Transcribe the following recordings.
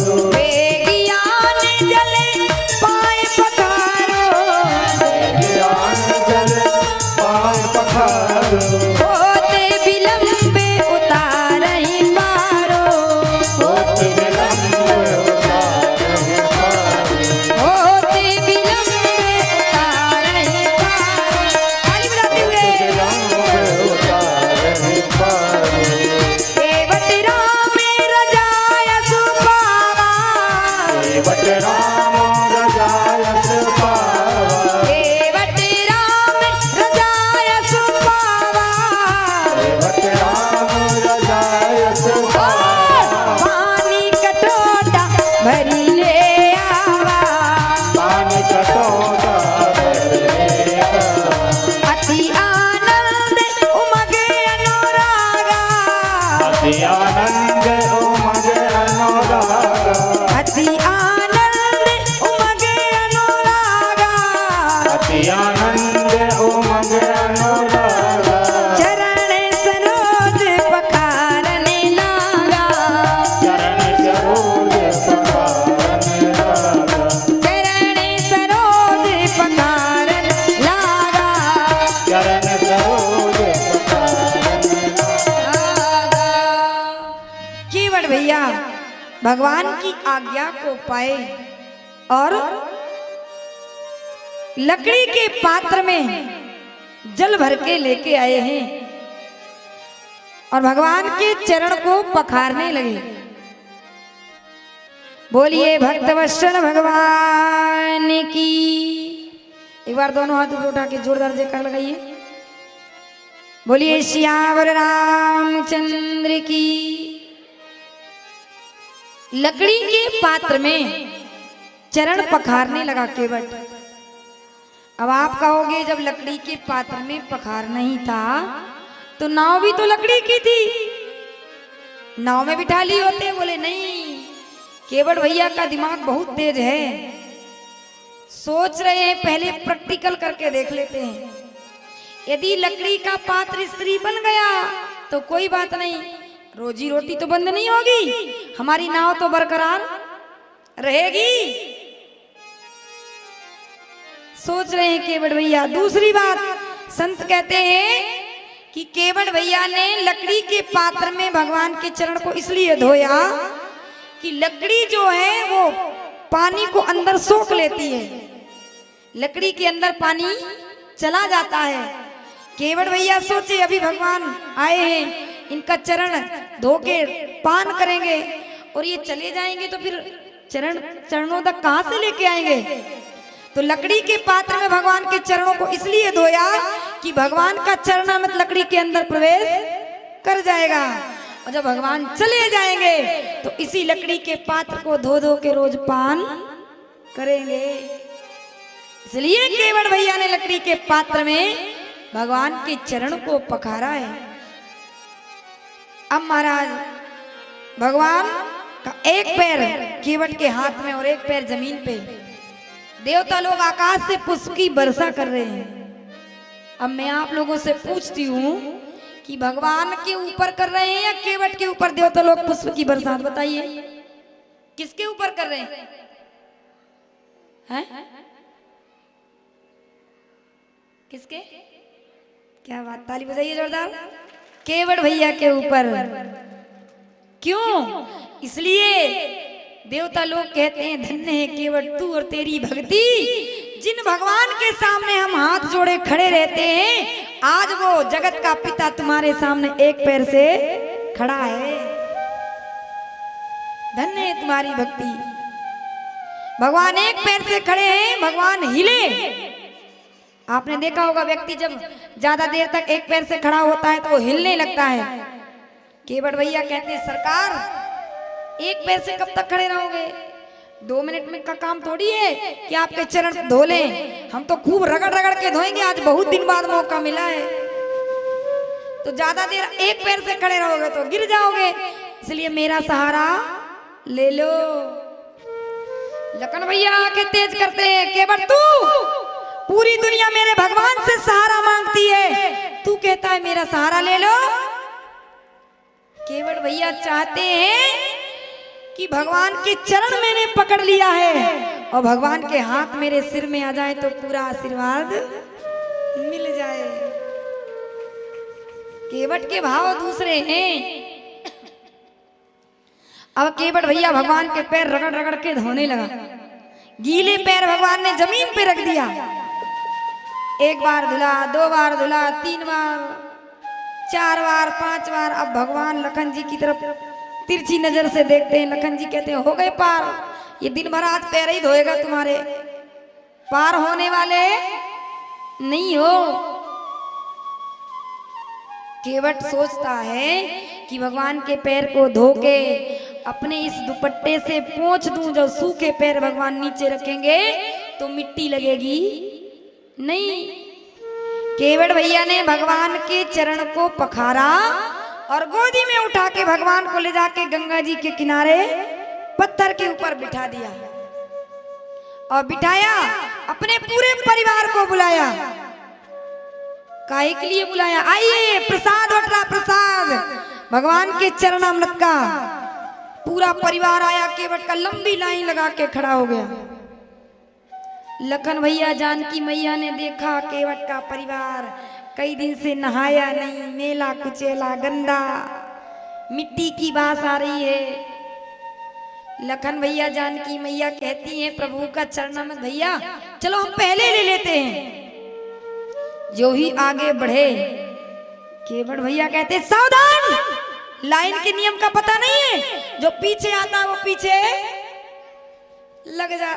ज्ञान जले पाए पखारो, जल पाए पखारो, होते विलंबे उतारहि पारो, होत विलंब उतारहि पारो, होते विलंबे उतारहि पारो। ताली बजाते हुए विलंब उतारहि पारो। केवट राम रजाय सुपावा, केवट राम रजायस पावा, केवट राम रजाय सुपावा, केवट राम रजायस पावा, पानी कटोटा भरी ले आवा, पानी कटोरा भरे आवा, अति आनंद उमगे अनुरागा, अति आनंद उमग अनुरागा, अति आनंद उमगे अनुरागा, अति आनंद उमग अनुरागा, चरण सरोज पखारने लागा, चरण सरोज पखारने लागा, चरण सरोज पखारन लागा, चरण सरोज पखारने लागा। केवट भैया भगवान की आज्ञा को पाए और लकड़ी के पात्र में जल भर के लेके आए हैं और भगवान के चरण को पखारने लगे। बोलिए भक्तवत्सल भगवान की। एक बार दोनों हाथ ऊपर उठा के जोरदार जयकार लगाइए। बोलिए सियावर रामचंद्र की। लकड़ी के पात्र में चरण पखारने लगा केवट। अब आप कहोगे जब लकड़ी के पात्र में पखार नहीं था तो नाव भी तो लकड़ी की थी, नाव में बिठा ली होते। बोले नहीं, केवट भैया का दिमाग बहुत तेज है, सोच रहे हैं पहले प्रैक्टिकल करके देख लेते हैं। यदि लकड़ी का पात्र स्त्री बन गया तो कोई बात नहीं, रोजी रोटी तो बंद नहीं होगी, हमारी नाव तो बरकरार रहेगी, सोच रहे हैं केवट भैया। दूसरी बात, संत कहते हैं कि केवट भैया ने लकड़ी के पात्र में भगवान के चरण को इसलिए धोया कि लकड़ी जो है वो पानी को अंदर सोख लेती है, लकड़ी के अंदर पानी चला जाता है। केवट भैया सोचे अभी भगवान आए हैं, इनका चरण धो के पान करेंगे और ये चले जाएंगे तो फिर चरणों तक कहां से लेके आएंगे। तो लकड़ी के पात्र में भगवान के चरणों को इसलिए धोया कि भगवान का चरणामृत लकड़ी के अंदर प्रवेश कर जाएगा और जब भगवान चले जाएंगे तो इसी लकड़ी के पात्र को धो धो के रोज पान करेंगे। इसलिए केवट भैया ने लकड़ी के पात्र में भगवान के चरण को पखारा है। अब महाराज भगवान का एक पैर केवट के हाथ में और एक पैर जमीन पे, देवता लोग आकाश से पुष्प की वर्षा कर रहे हैं। अब मैं आप लोगों से पूछती हूँ कि भगवान के ऊपर कर रहे हैं या केवट के ऊपर देवता लोग पुष्प की बरसात? बताइए किसके ऊपर कर रहे हैं? किसके? क्या बात, ताली बजाइए जोरदार। केवट भैया के ऊपर। क्यों? इसलिए देवता लोग कहते हैं धन्य है केवट तू और तेरी भक्ति, जिन भगवान के सामने हम हाथ जोड़े खड़े रहते हैं आज वो जगत का पिता तुम्हारे सामने एक पैर से खड़ा है। धन्य है तुम्हारी भक्ति। भगवान एक पैर से खड़े हैं, भगवान हिले। आपने देखा होगा व्यक्ति जब ज्यादा देर तक एक पैर से खड़ा होता है तो वो हिलने लगता है। केवट भैया कहते हैं सरकार एक पैर से कब तक खड़े रहोगे? 2 मिनट में का काम थोड़ी है कि आपके चरण धो लें, हम तो खूब रगड़ रगड़ के धोएंगे, आज बहुत दिन बाद मौका मिला है। तो ज्यादा देर एक पैर से खड़े रहोगे तो गिर जाओगे, इसलिए मेरा सहारा ले लो। लखन भैया आके तेज करते हैं, केवट तू पूरी दुनिया मेरे भगवान से सहारा मांगती है, तू कहता है मेरा सहारा ले लो। केवट भैया चाहते हैं कि भगवान के चरण मैंने पकड़ लिया है और भगवान के हाथ मेरे सिर में आ जाए तो पूरा आशीर्वाद मिल जाए। केवट के भाव दूसरे हैं। अब केवट भैया भगवान के पैर रगड़ रगड़ के धोने लगा। गीले पैर भगवान ने जमीन पे रख दिया। एक बार धुला, 2 बार धुला, 3 बार, 4 बार, 5 बार। अब भगवान लखन जी की तरफ तिरछी नजर से देखते हैं। लखन जी कहते हैं हो गए पार, ये दिन भर आज पैर ही धोएगा, तुम्हारे पार होने वाले नहीं हो। केवट सोचता है कि भगवान के पैर को धो के अपने इस दुपट्टे से पोंछ दूं। जब सूखे पैर भगवान नीचे रखेंगे तो मिट्टी लगेगी नहीं। केवट भैया ने भगवान के चरण को पखारा और गोदी में उठा के भगवान को ले जाके गंगा जी के किनारे पत्थर के ऊपर बिठा दिया और बिठाया। अपने पूरे परिवार को बुलाया। काहे के लिए बुलाया? आइए प्रसाद बट रहा, प्रसाद भगवान के चरणामृत का। पूरा परिवार आया। केवट का लंबी लाइन लगा के खड़ा हो गया। लखन भैया, जानकी मैया ने देखा केवट का परिवार कई दिन से नहाया नहीं, मेला कुचेला गंदा, मिट्टी की बास आ रही है। लखन भैया, जानकी मैया कहती हैं प्रभु का चरणामृत भैया चलो हम पहले ले लेते हैं। जो ही आगे बढ़े केवट भैया कहते सावधान, लाइन के नियम का पता नहीं है, जो पीछे आता है वो पीछे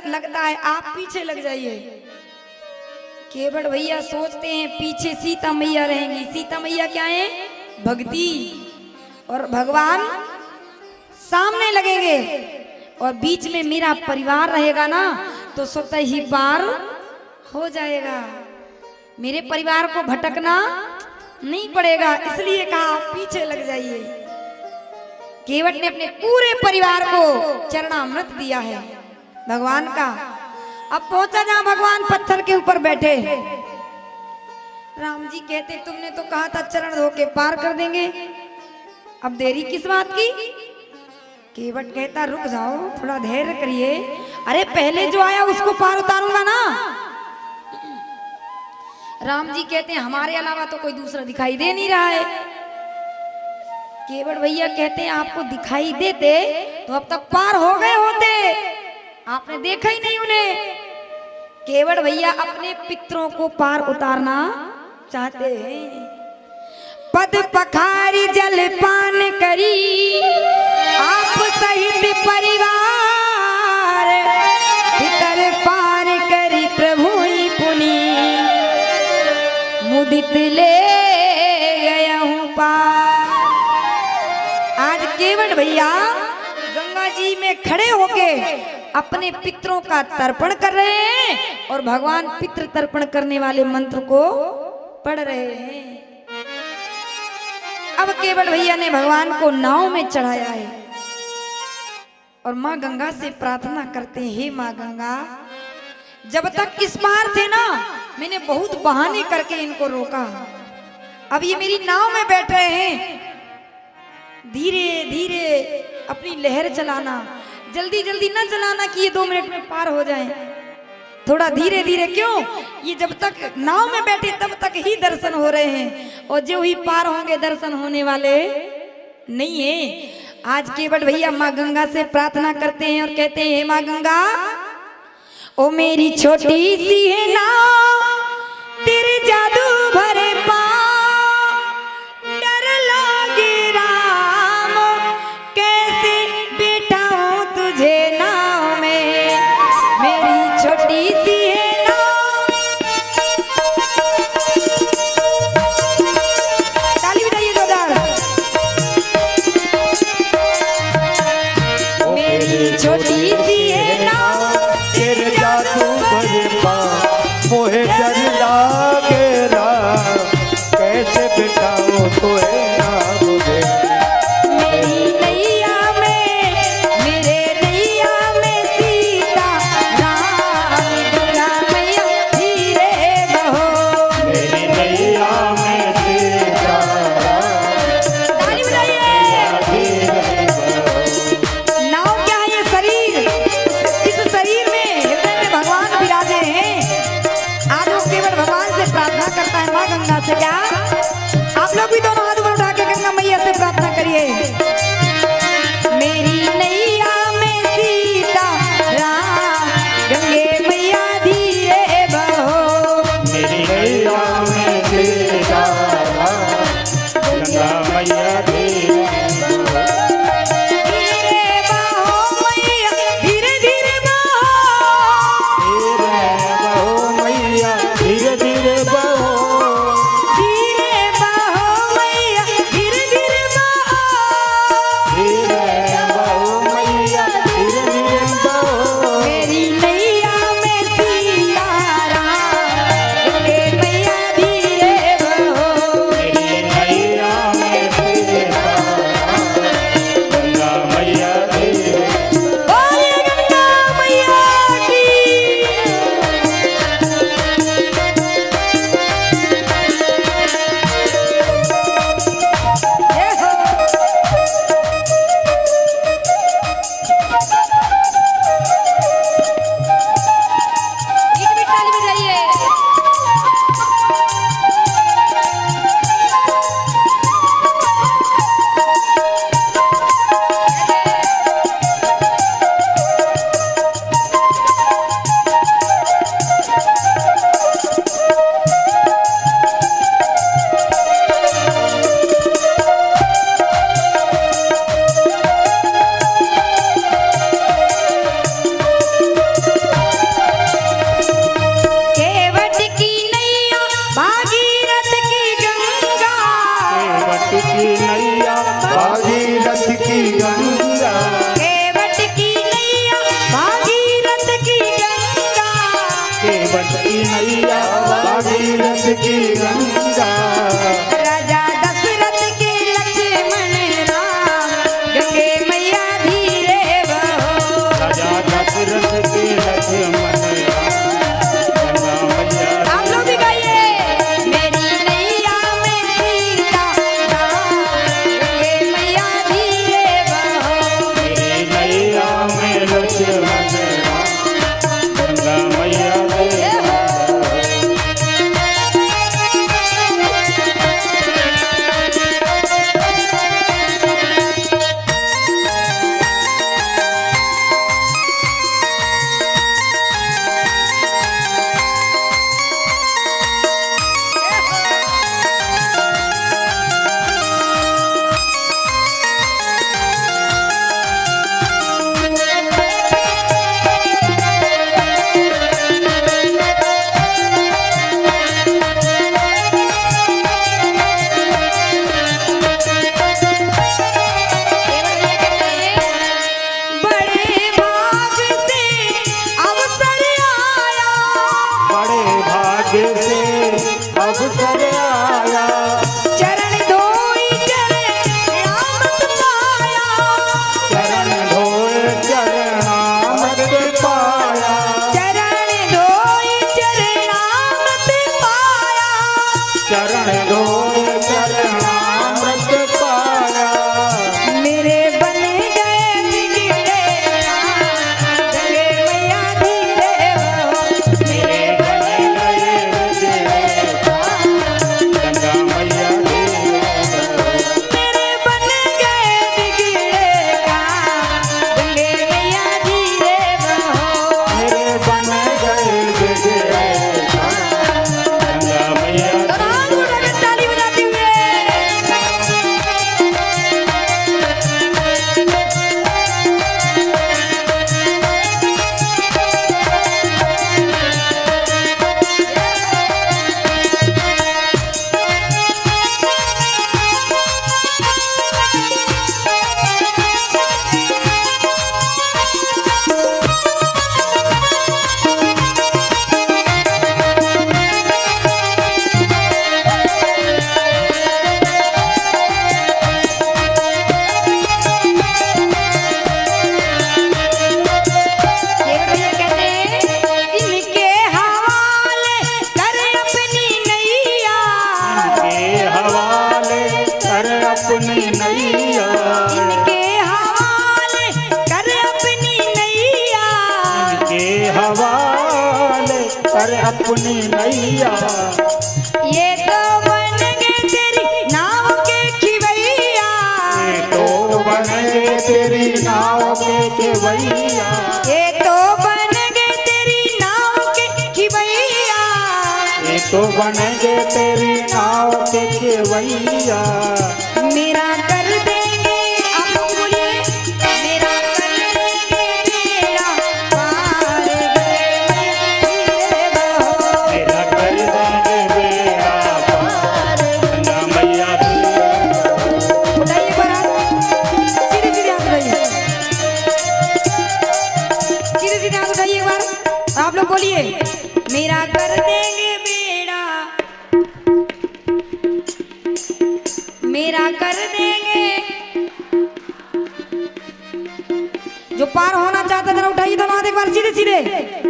लगता है, आप पीछे लग जाइए। केवट भैया सोचते हैं पीछे सीता मैया रहेंगी। सीता मैया क्या है? भक्ति। और भगवान सामने लगेंगे और बीच में मेरा परिवार रहेगा ना तो स्वतः ही पार हो जाएगा। मेरे परिवार को भटकना नहीं पड़ेगा, इसलिए कहा पीछे लग जाइए। केवट ने अपने पूरे परिवार को चरणामृत दिया है भगवान का। अब पहुंचा जहां भगवान पत्थर के ऊपर बैठे। राम जी कहते तुमने तो कहा था चरण धो के पार कर देंगे, अब देरी किस बात की? केवट कहता रुक जाओ, थोड़ा धैर्य करिए। अरे पहले जो आया उसको पार उतारूंगा ना। राम जी कहते हैं हमारे अलावा तो कोई दूसरा दिखाई दे नहीं रहा है। केवट भैया कहते हैं आपको दिखाई देते तो अब तक पार हो गए होते, आपने देखा ही नहीं उन्हें। केवट भैया अपने पितरों को पार उतारना चाहते हैं। पद पखारी जल पान करी आप सहित परिवार, भीतर पार करी प्रभु ही पुनि, मुदित ले गया हूं पार। आज केवट भैया गंगा जी में खड़े होके अपने पितरों का तर्पण कर रहे हैं और भगवान पितृ तर्पण करने वाले मंत्र को पढ़ रहे हैं। अब केवट भैया ने भगवान को नाव में चढ़ाया है और माँ गंगा से प्रार्थना करते हैं हे माँ गंगा, जब तक इस पार थे ना मैंने बहुत बहाने करके इनको रोका, अब ये मेरी नाव में बैठ रहे हैं। धीरे धीरे अपनी लहर चलाना, जल्दी जल्दी न चलाना कि ये 2 मिनट में पार हो जाएं। थोड़ा धीरे धीरे, क्यों? ये जब तक नाव में बैठे तब तक ही दर्शन हो रहे हैं और जो ही पार होंगे दर्शन होने वाले नहीं है। आज केवट भैया माँ गंगा से प्रार्थना करते हैं और कहते हैं हे माँ गंगा, ओ मेरी छोटी सी है नाव तेरे जादू भरे पाँव, डर लागे राम कैसे बिठाऊं तुझे नाव में, मेरी छोटी सी है नाव। ताली बजाइए जोरदार। मेरी छोटी सी है नाव तेरे जादू भरे पाँव, मोहे डर लागे राम कैसे बिठाऊं तोहे नाम में। मेरी नैया में, मेरे नैया में सीता राम, दुर्गा मैया धीरे बहो। मेरी नैया में सीता ताली बजाइए। धीरे बहो। नाव क्या की गंगा राजा दशरथ के लक्ष्मण राम गंगे मैया धीरे बहो। राजा दशरथ के लक्ष्मण गंगा मैया आप लोग भी गाइए। मेरी नैया में सीता राम गंगे मैया धीरे बहो। मेरी नैया में लक्ष्मण गंगा मैया बड़े भाग से अवसर आया, बड़े भाग्य से अवसर आया चरण धोई चरणामृत पाया। चरण धोए चरणामृत पाया चरण धोई चरणामृत पाया। चरण धोए चरणामृत पाया मेरे बन गए बिगड़े काम, गंगे मैया धीरे बहो। मेरे बन गए बिगड़े काम, गंगा मैया धीरे बहो। मेरे बन गए बिगड़े काम, गंगे मैया धीरे बहो। मेरे बन गए बिगड़े काम, गंगा मैया और हाथ उठाकर ताली बजाते हुए ये भैया कहते हैं, इनके हवाले कर अपनी नैया। के हवाले कर अपनी नैया इनके हवाले कर अपनी नैया। के हवाले कर अपनी नैया ये तो बन गए तेरी नाव के खिवैया। ये तो बन गए तेरी नाव के केवैया ये तो बन गए तेरी नाव के खिवैया। ये तो बन गए तेरी नाव के केवैया मेरा कर देंगे, आप लोग बोलिए, मेरा कर देंगे बेड़ा पार, गंगे बहो। मेरा कर देंगे बेड़ा पार, गंगा मैया धीरे बहो। उठाइए एक बार हाथ, सीधे सीधे हाथ उठाइए, सीधे सीधे हाथ उठाइए एक बार। आप लोग बोलिए, मेरा कर देंगे बेड़ा, मेरा कर देंगे। जो पार होना चाहता जरा उठाइए दोनों हाथ एक बार सीधे सीधे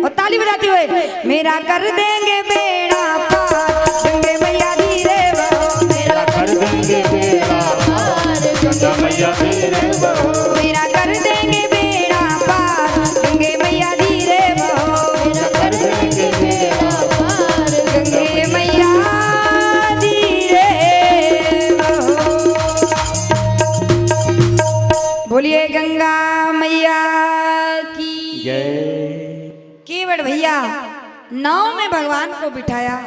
और ताली बजाते हुए। मेरा कर देंगे बेड़ा पार, गंगे मैया धीरे बहो। मेरा कर देंगे बेड़ा पार, गंगा मैया धीरे बहो। मेरा कर देंगे बेड़ा पार, गंगे मैया धीरे बहो। मेरा कर देंगे बेड़ा पार, गंगे मैया धीरे बहो। बोलिए गंगा मैया की जय। केवट भैया नाव में भगवान को बिठाया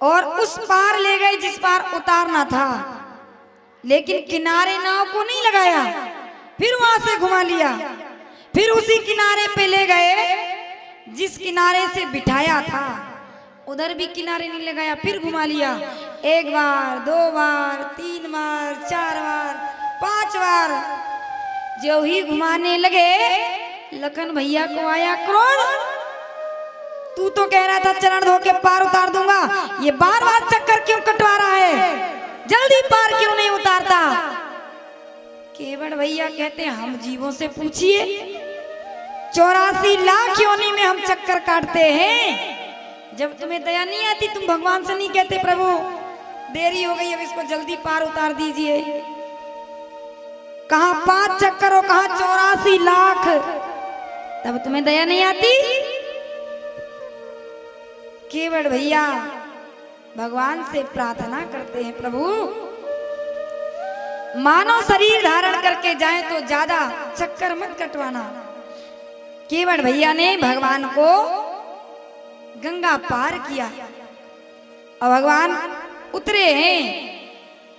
और उस पार ले गए जिस पार उतारना था, लेकिन किनारे नाव को नहीं लगाया, फिर वहां से घुमा लिया, फिर उसी किनारे पे ले गए जिस किनारे से बिठाया था, उधर भी किनारे नहीं लगाया, फिर घुमा लिया। एक बार, दो बार, तीन बार, चार बार, 5 बार जो ही घुमाने लगे, लखन भैया को आया क्रोध। तू तो कह रहा था चरण धो के पार उतार दूंगा, ये बार बार चक्कर क्यों कटवा रहा है, जल्दी पार क्यों नहीं उतारता। केवट भैया कहते हैं हम जीवों से पूछिए, 84 लाख योनि में हम चक्कर काटते हैं, जब तुम्हें दया नहीं आती तुम भगवान से नहीं कहते प्रभु देरी हो गई अब इसको जल्दी पार उतार दीजिए। कहां 5 चक्कर हो, कहां 84 लाख, तब तुम्हें दया नहीं आती। केवट भैया भगवान से प्रार्थना करते हैं प्रभु मानव शरीर धारण करके जाए तो ज्यादा चक्कर मत कटवाना। केवट भैया ने भगवान को गंगा पार किया और भगवान उतरे हैं।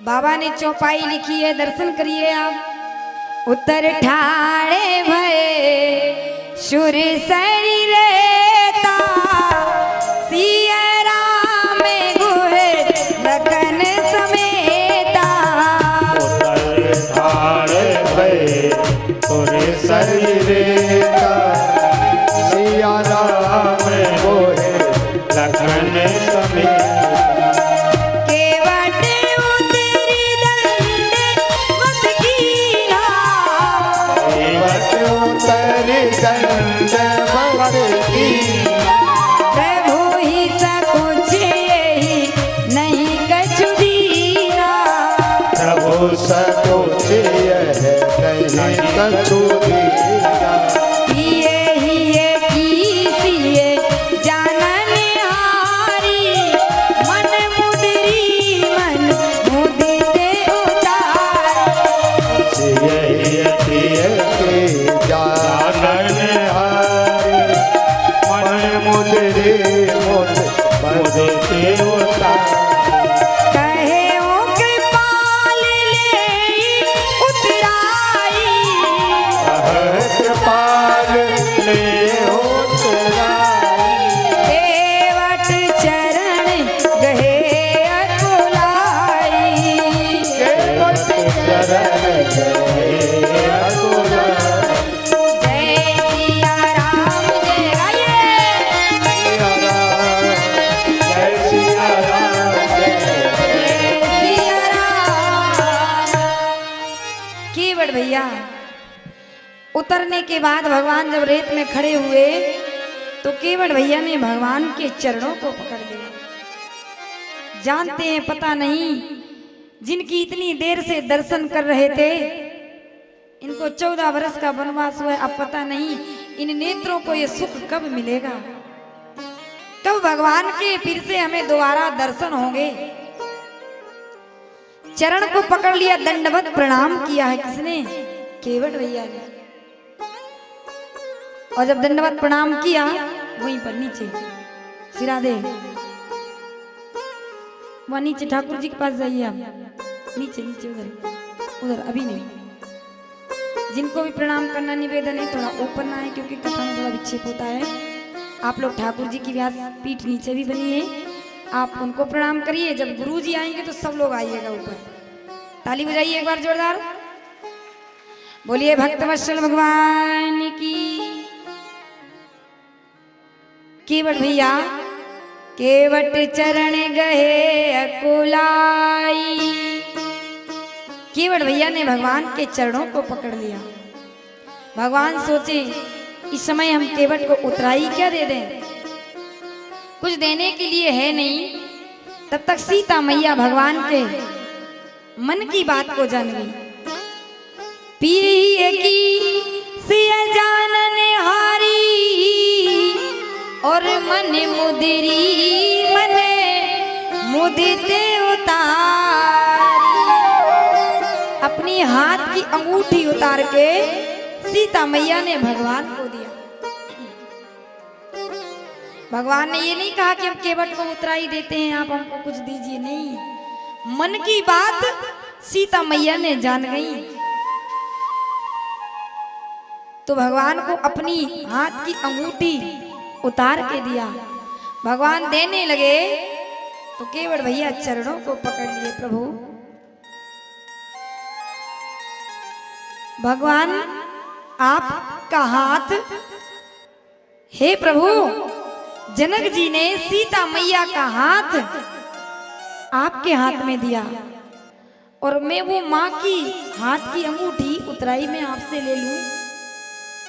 बाबा ने चौपाई लिखी है, दर्शन करिए आप। उतर ठाड़े भये शुर शरीर सिया राम गुहे लगन समेता। उतर ठाड़े भये शुर शरीर सिया राम गुहे लगन समेता। प्रभु ही सकुच यही नहीं कछु दीना। प्रभु सकुच यही नहीं कछु दीना। ये ही ये कीसिए जानन हारी मन मुदरी मन मुदिते उतार। यही जानन हारी मन मुदरी मुदिते उतार। कहे ओ कृपाल ले उतराई। कृपाल ले उतराई। केवट चरण गहे अकुलाई। केवट चरण गहे अकुलाई। जय सिया राम जय गाइए। जय सिया राम जय सिया राम। केवट भैया उतरने के बाद भगवान जब रेत में खड़े हुए तो केवट भैया ने भगवान के चरणों को पकड़ लिया। जानते हैं पता नहीं जिनकी इतनी देर से दर्शन कर रहे थे इनको 14 वर्ष का वनवास हुआ है, अब पता नहीं इन नेत्रों को ये सुख कब मिलेगा, कब भगवान के फिर से हमें दोबारा दर्शन होंगे। चरण को पकड़ लिया, दंडवत प्रणाम किया है किसने, केवट भैया ने। और जब दंडवत प्रणाम किया वहीं पर नीचे सिरा दे, वहां नीचे ठाकुर जी के पास जाइए आप, नीचे नीचे उधर उधर अभी नहीं। जिनको भी प्रणाम करना निवेदन है थोड़ा ऊपर ना आए क्योंकि कथा में थोड़ा विक्षेप होता है। आप लोग ठाकुर जी की व्यास पीठ नीचे भी बनी है, आप उनको प्रणाम करिए। जब गुरु जी आएंगे तो सब लोग आइएगा ऊपर। ताली बजाइए एक बार जोरदार, बोलिए भक्तवत्सल भगवान की। केवट भैया केवट चरण गए अकुलाई। केवट भैया ने भगवान के चरणों को पकड़ लिया। भगवान सोचे इस समय हम केवट को उतराई क्या दे दें, कुछ देने के लिए है नहीं। तब तक सीता मैया भगवान के मन की बात को जान गई। पिए की सिया जानन हारी और मन मुदरी मन मुदिते उतारी। अपनी हाथ की अंगूठी उतार के सीता मैया ने भगवान को दिया। भगवान ने ये नहीं कहा कि हम केवट को उतराई देते हैं आप हमको कुछ दीजिए, नहीं, मन की बात सीता मैया ने जान गई। तो भगवान को अपनी हाथ की अंगूठी उतार के दिया। भगवान देने लगे तो केवट भैया चरणों को पकड़ लिए। प्रभु भगवान आपका हाथ, हे प्रभु जनक जी ने सीता मैया का हाथ आपके हाथ में दिया और मैं वो माँ की हाथ की अंगूठी उतराई में आपसे ले लूं।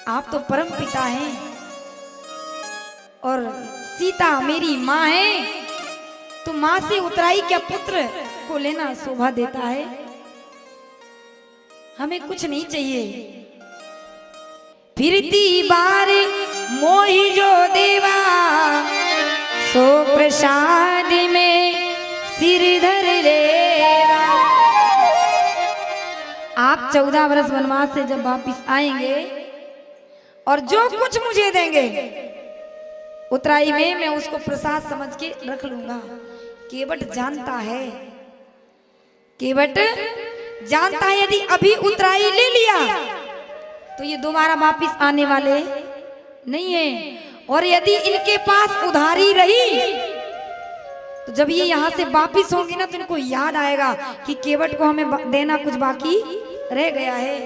आप तो परम पिता हैं और सीता मेरी माँ है, तो माँ से उतराई क्या पुत्र को लेना शोभा देता है। हमें कुछ नहीं चाहिए। फिरती बार मोहि जो देवा, सो प्रसाद में सिर धर लेवा। आप 14 वर्ष वनवास से जब वापिस आएंगे और जो कुछ मुझे देंगे उतराई में मैं उसको प्रसाद समझ के रख लूंगा। केवट जानता है, केवट जानता है यदि अभी उतराई ले लिया तो ये दोबारा वापिस आने वाले नहीं है। और यदि इनके पास उधारी रही तो जब ये यहाँ से वापिस होंगे ना तो इनको याद आएगा कि केवट को हमें देना कुछ बाकी रह गया है।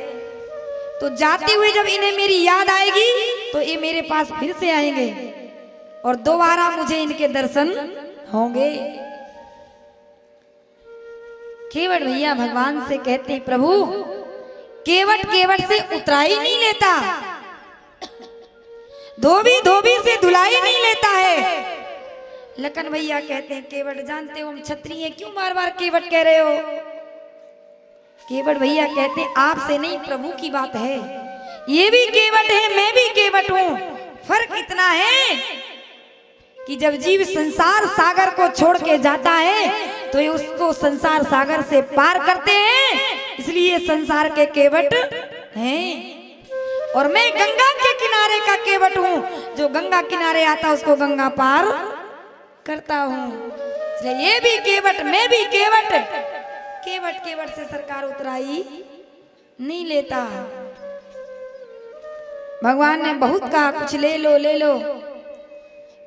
तो जाते हुए जब इन्हें मेरी याद आएगी तो ये मेरे पास फिर से आएंगे और दोबारा मुझे इनके दर्शन होंगे। केवट भैया भगवान से कहते हैं, प्रभु केवट केवट से उतराई नहीं लेता, धोबी धोबी से धुलाई नहीं लेता है। लखन भैया कहते हैं, केवट जानते हो हम क्षत्रिय हैं, क्यों बार बार केवट कह रहे हो। केवट भैया कहते हैं, आपसे नहीं प्रभु की बात है। ये भी केवट है, मैं भी केवट हूं। फर्क इतना है कि जब जीव संसार सागर को छोड़ के जाता है तो ये उसको संसार सागर से पार करते हैं, इसलिए संसार के केवट हैं। और मैं गंगा के किनारे का केवट हूँ, जो गंगा किनारे आता उसको गंगा पार करता हूँ। इसलिए ये भी केवट, मैं भी केवट। केवट केवट से सरकार उतराई नहीं लेता। भगवान ने बहुत कहा कुछ ले लो ले लो।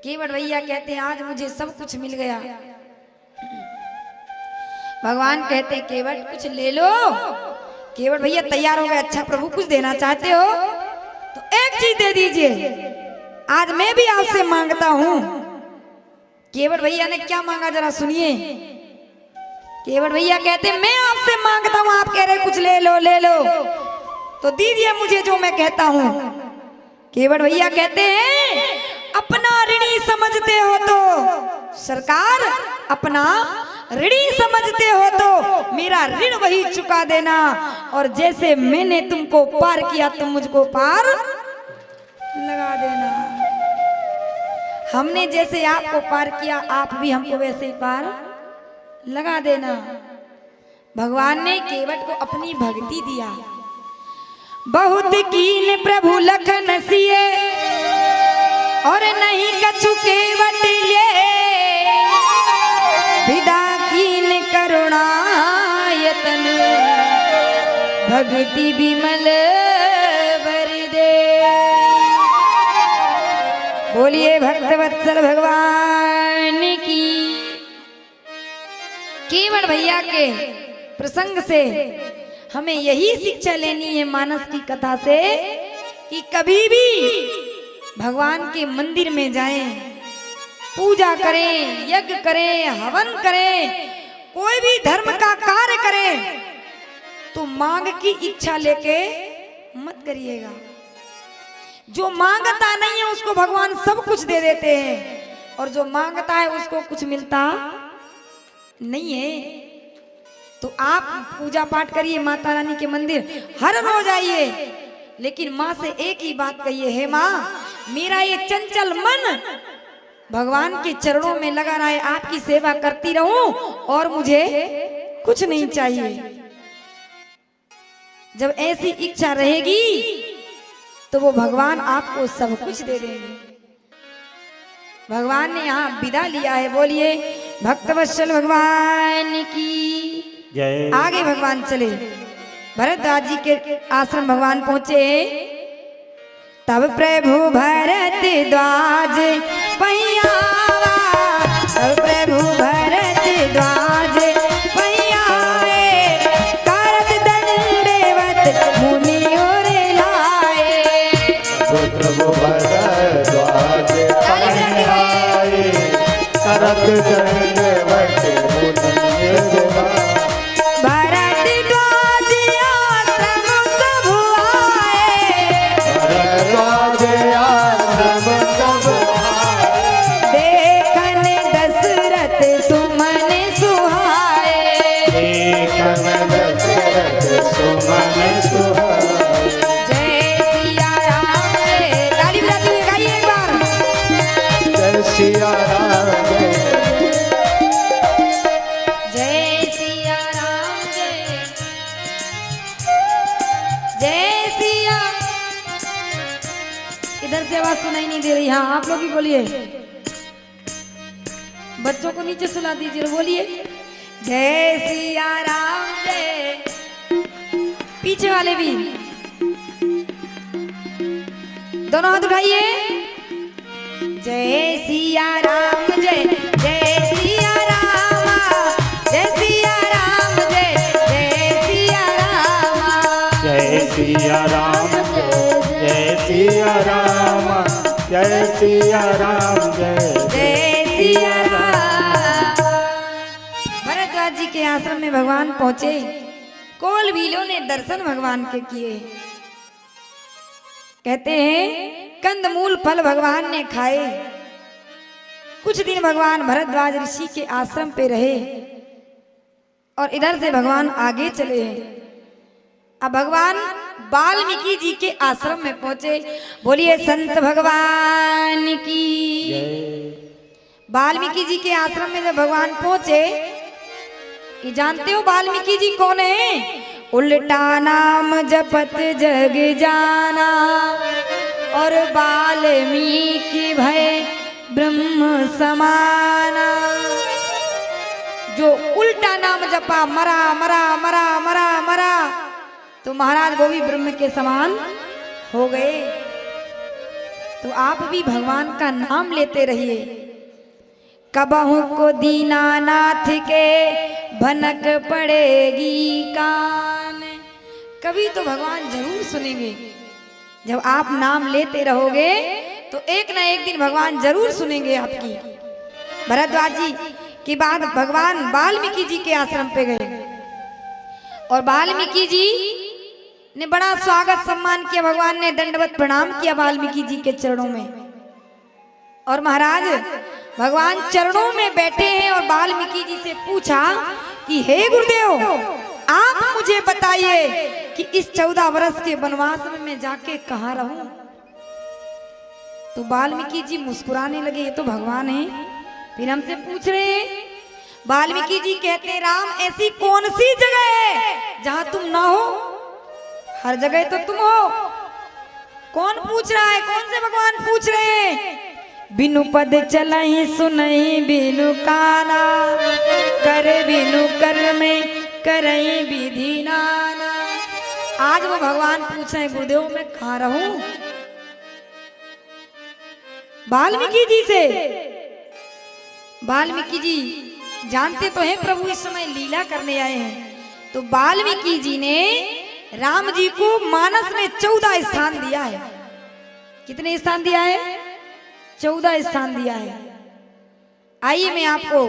केवट भैया कहते हैं आज मुझे सब कुछ मिल गया। भगवान कहते हैं केवट कुछ ले लो। केवट भैया तैयार हो गए, अच्छा प्रभु कुछ देना चाहते हो तो एक चीज दे दीजिए, आज मैं भी आपसे मांगता हूं। केवट भैया ने क्या मांगा जरा सुनिए। केवट भैया कहते हैं मैं आपसे मांगता हूं, आप कह रहे कुछ ले लो ले लो, तो दीजिए मुझे जो मैं कहता हूं। केवट भैया कहते हैं अपना ऋणी समझते हो तो सरकार, अपना ऋणी समझते हो तो मेरा ऋण वही चुका देना, और जैसे मैंने तुमको पार किया तुम मुझको पार लगा देना। हमने जैसे आपको पार किया आप भी हमको वैसे ही पार लगा देना। भगवान ने केवट को अपनी भक्ति दिया। बहुत कीन प्रभु लखन सिए और नहीं कछु केवट लिए, विदा कीन करुणायतन भक्ति विमल वर दे। बोलिए भक्तवत्सल भगवान की। केवट भैया के प्रसंग से हमें यही शिक्षा लेनी है मानस की कथा से कि कभी भी भगवान के मंदिर में जाएं, पूजा करें, यज्ञ करें, हवन करें, कोई भी धर्म का कार्य करें तो मांग की इच्छा लेके मत करिएगा। जो मांगता नहीं है उसको भगवान सब कुछ दे देते हैं, और जो मांगता है उसको कुछ मिलता नहीं है। तो आप पूजा पाठ करिए, माता रानी के मंदिर हर रोज आइए, लेकिन माँ से एक ही बात कहिए, हे माँ मेरा ये चंचल मन भगवान के चरणों में लगा रहा है, आपकी सेवा करती रहूं और मुझे कुछ नहीं चाहिए। जब ऐसी इच्छा रहेगी तो वो भगवान आपको सब कुछ दे देंगे। भगवान ने यहाँ विदा लिया है। बोलिए भक्तवत्सल भगवान की जय। आगे भगवान चले। भरद्वाज जी के आश्रम भगवान पहुंचे। तब प्रभु भरद्वाज पहियावा, तब प्रभु भरद्वाज पहियाए, करत दंडवत मुनि और लाए। प्रभु भरद्वाज ताली बजाते हुए भरत दंडवत मुनि भरद्वाज आश्रम सब आए, भरद्वाज आश्रम सब देखन दशरथ सुमन सुहाए। देखन दशरथ सुमन सुहाए। जय सिया राम जय, ताली बजाते हुए गाइए एक बार। जय सिया राम जय सिया राम जय, जय सिया। इधर से आवाज सुनाई नहीं दे रही। हाँ आप लोग भी बोलिए, बच्चों को नीचे सुला दीजिए, बोलिए जय सिया राम जय। पीछे वाले भी दोनों हाथ उठाइए। जय सिया राम जय, जय सिया राम, जय सिया राम जय, जय सिया राम। जय सिया राम जय सिया राम जय सिया राम जय सिया राम। भरद्वाज जी के आश्रम में भगवान पहुंचे। कोल भीलों ने दर्शन भगवान के किए। कहते हैं कंदमूल फल भगवान ने खाए। कुछ दिन भगवान भरद्वाज ऋषि के आश्रम पे रहे और इधर से भगवान आगे चले। अब भगवान वाल्मीकि जी के आश्रम में पहुंचे। बोलिए संत भगवान की। वाल्मीकि जी के आश्रम में जब भगवान पहुंचे, ये जानते हो वाल्मीकि जी कौन है? उल्टा नाम जपत जग जाना और वाल्मीकि भय ब्रह्म समाना। जो उल्टा नाम जपा, मरा मरा मरा मरा मरा, तो महाराज वो भी ब्रह्म के समान हो गए। तो आप भी भगवान का नाम लेते रहिए। कबहू को दीनानाथ के भनक पड़ेगी कान। कभी तो भगवान जरूर सुनेंगे। जब आप नाम लेते रहोगे तो एक ना एक दिन भगवान जरूर सुनेंगे आपकी। भरद्वाज जी के बाद भगवान वाल्मीकि जी के आश्रम पे गए और वाल्मीकि जी ने बड़ा स्वागत सम्मान किया। भगवान ने दंडवत प्रणाम किया वाल्मीकि जी के चरणों में। और महाराज भगवान चरणों में बैठे हैं और वाल्मीकि जी से पूछा कि हे गुरुदेव, आप मुझे बताइए कि इस 14 वर्ष के वनवास में मैं जाके कहाँ रहूं। तो वाल्मीकि जी मुस्कुराने लगे। ये तो भगवान है, फिर हमसे पूछ रहे हैं। वाल्मीकि जी कहते, राम ऐसी कौन सी जगह है जहां तुम ना हो? हर जगह तो तुम हो। कौन पूछ रहा है? कौन से भगवान पूछ रहे हैं? बिनु पद चलई सुनई बिनु काना, कर बिनु कर में करई विधि नाना। आज वो भगवान पूछ रहे हैं, गुरुदेव मैं कहाँ रहूं? वाल्मीकि जी से। वाल्मीकि जी जानते तो हैं प्रभु इस समय लीला करने आए हैं। तो वाल्मीकि जी ने राम जी को मानस में 14 स्थान दिया है। कितने स्थान दिया है? 14 स्थान दिया है। आइए मैं आपको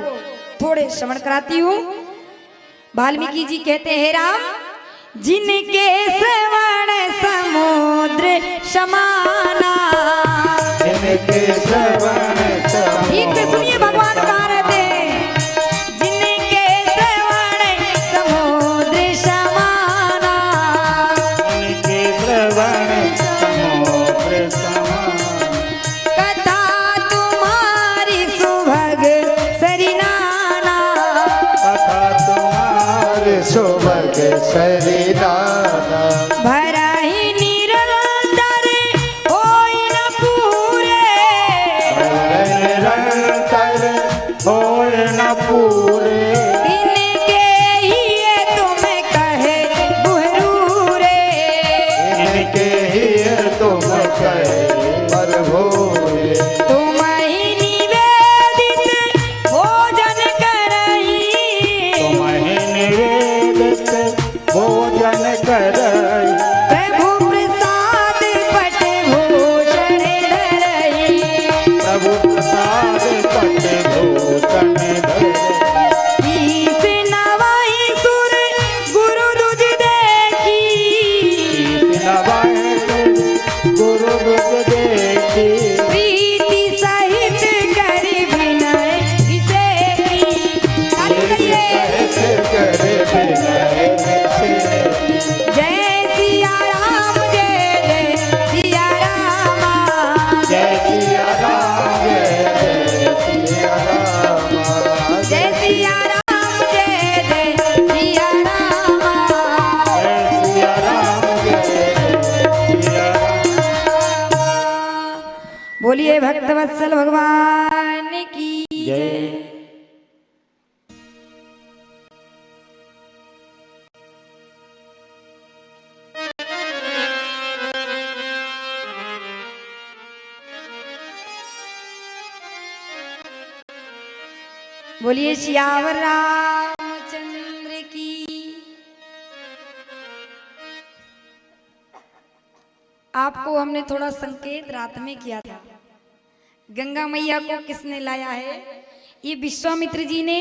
थोड़े श्रवण कराती हूँ। वाल्मीकि जी कहते हैं, राम जिनके श्रवण समुद्र समाना। जिनके श्रवण ठीक से सुनिए भगवान कहाँ रहते हैं। जिनके श्रवण समुद्र समाना, जिनके श्रवण समुद्र समान। कथा तुम्हारी सुभग सरिनाना। कथा तुम्हारे सुभग सरिनाना। भरहि निरंतर होई न पूरे। निरंतर होय न पूरे। दिन के ही तुम कहे बुहरू रे। इनके ही तुम कहे प्रभुरे। तुम ही निवेदित भोजन करई। तुम्हें निवेदित भोजन करई। बोलिए भक्तवत्सल भगवान की जय। जय। बोलिए सियावर रामचंद्र की। आपको हमने थोड़ा संकेत रात में किया था, गंगा मैया को किसने लाया है। ये विश्वामित्र जी ने,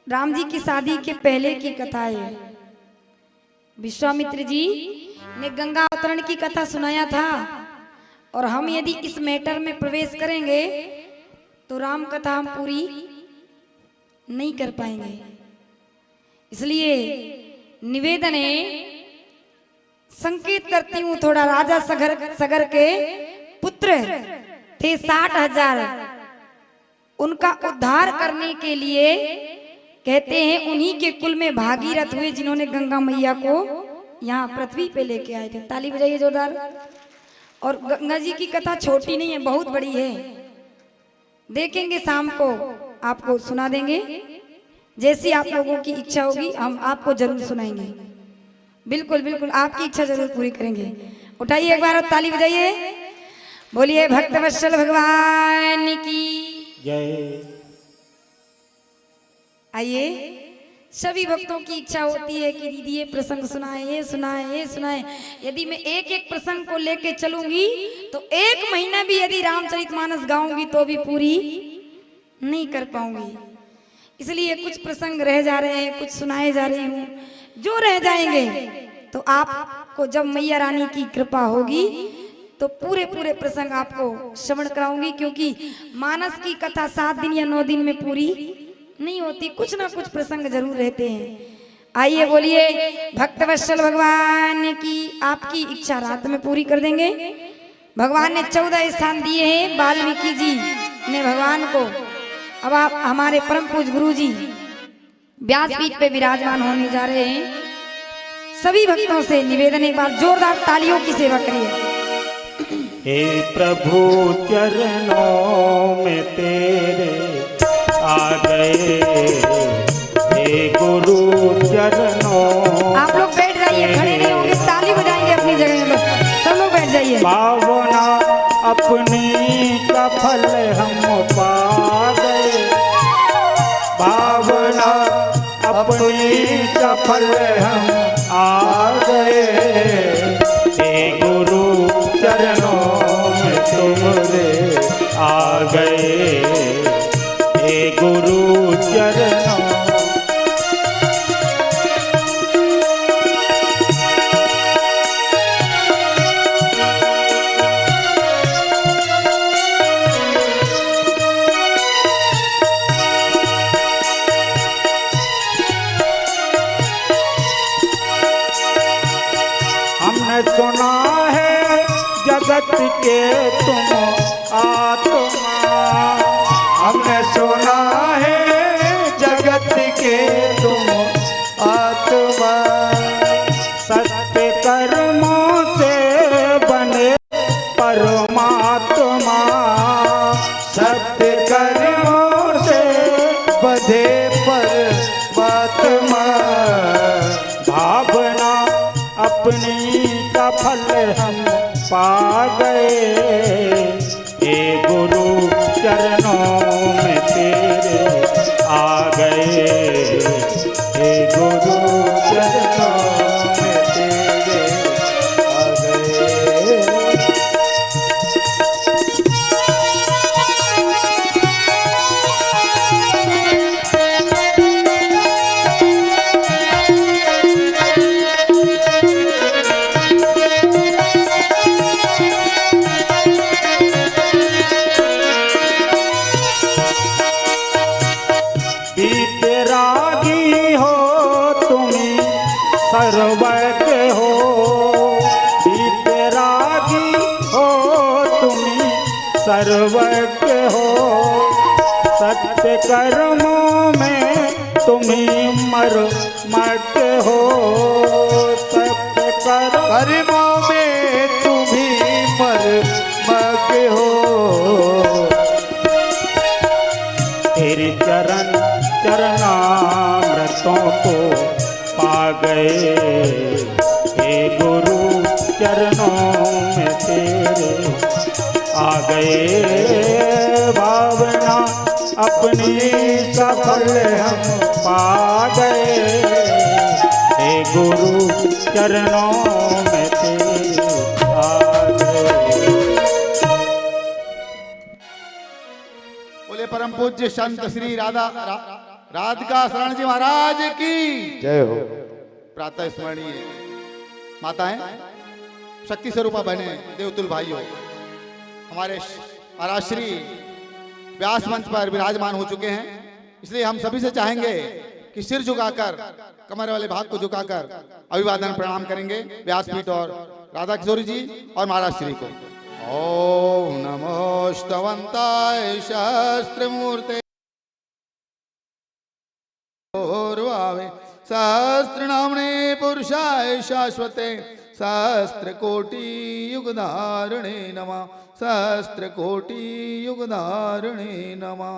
राम जी की शादी के पहले की कथा है। विश्वामित्र जी ने गंगा अवतरण की कथा सुनाया था, और हम यदि इस मैटर में प्रवेश करेंगे तो राम कथा हम पूरी नहीं कर पाएंगे। इसलिए निवेदन है, संकेत करती हूँ थोड़ा। राजा सगर के पुत्र थे 60,000, उनका उद्धार करने के लिए कहते हैं उन्हीं के कुल में भागीरथ हुए, जिन्होंने गंगा मैया को यहाँ पृथ्वी पे लेके आए थे। ताली बजाइए जोरदार। और गंगा जी की कथा छोटी नहीं है, बहुत बड़ी है। देखेंगे शाम को, आपको सुना देंगे। जैसी आप लोगों की इच्छा होगी हम आपको जरूर सुनाएंगे। बिल्कुल बिल्कुल, आपकी इच्छा जरूर पूरी करेंगे। उठाइए एक बार और ताली बजाइए। बोलिए भक्तवत्सल भगवान की जय। आइए, सभी भक्तों की इच्छा होती है कि दीदी ये प्रसंग सुनाए, ये सुनाए, ये सुनाए। यदि मैं एक एक प्रसंग को लेके चलूंगी तो 1 महीना भी यदि रामचरितमानस गाऊंगी तो भी पूरी नहीं कर पाऊंगी। इसलिए कुछ प्रसंग रह जा रहे हैं, कुछ सुनाए जा रही हूँ। जो रह जाएंगे तो आपको जब मैया रानी की कृपा होगी तो पूरे पूरे प्रसंग आपको श्रवण कराऊंगी, क्योंकि मानस की कथा 7 दिन या 9 दिन में पूरी नहीं होती, कुछ ना कुछ प्रसंग जरूर रहते हैं। आइए बोलिए भक्तवत्सल भगवान की। आपकी इच्छा रात में पूरी कर देंगे। भगवान ने 14 स्थान दिए हैं, वाल्मीकि जी ने भगवान को। अब आप हमारे परम पूज्य गुरु जी व्यासपीठ पे विराजमान होने जा रहे हैं। सभी भक्तों से निवेदन, एक बार जोरदार तालियों की सेवा करिए। हे प्रभु चरणों में तेरे आ गए, हे गुरु चरणों। आप लोग बैठ जाइए, खड़े नहीं होंगे, ताली बजाएंगे अपनी जगह में, बस सब लोग बैठ जाइए। पावना अपनी का फल हम पा गए, भावना अपनी का फल हम आ गए। हे गुरु चरणों में तुम्हारे आ गए, हे गुरु चरणों। हमने सुना है जगत के तुम आत्मा, हमने सुना है जगत के तुम आत्मा। सत्य कर्मों से बने परमात्मा, सत्य कर्मों से बधे परमात्मा। भावना अपनी का फल हम पा गए, हे गुरु चरणों में तेरे आ गए, हे गुरु चरणों में तेरे आ गए। सर्वज्ञ हो, वितरागी हो तुम्ही सर्वज्ञ हो। सत्य कर्मों में तुम्ही मर्मज्ञ हो, सत्य कर्मों में तुम्ही मर्मज्ञ हो। गए हे गुरु चरणों में तेरे आ गए। भावना अपनी सफल हम पा गए हे गुरु चरणों में तेरे आ गए। बोले परम पूज्य संत श्री राधिका शरण जी महाराज की जय हो। प्रातः स्मरणीय माताएं, शक्ति स्वरूपा बहने, देवतुल भाइयों, हमारे महाराज श्री व्यास मंच पर विराजमान हो चुके हैं। इसलिए हम सभी से चाहेंगे कि सिर झुकाकर, कमर वाले भाग को झुकाकर अभिवादन प्रणाम करेंगे व्यासपीठ और राधा किशोरी जी और महाराज श्री को। ओम नमो स्तवंताय सहस्त्रमूर्ते पूर्वावे सहस्रनामने पुरुषाय शाश्वते सहस्त्र कोटि युगधारिणे नमः। सहस्त्र कोटि युगधारिणे नमः।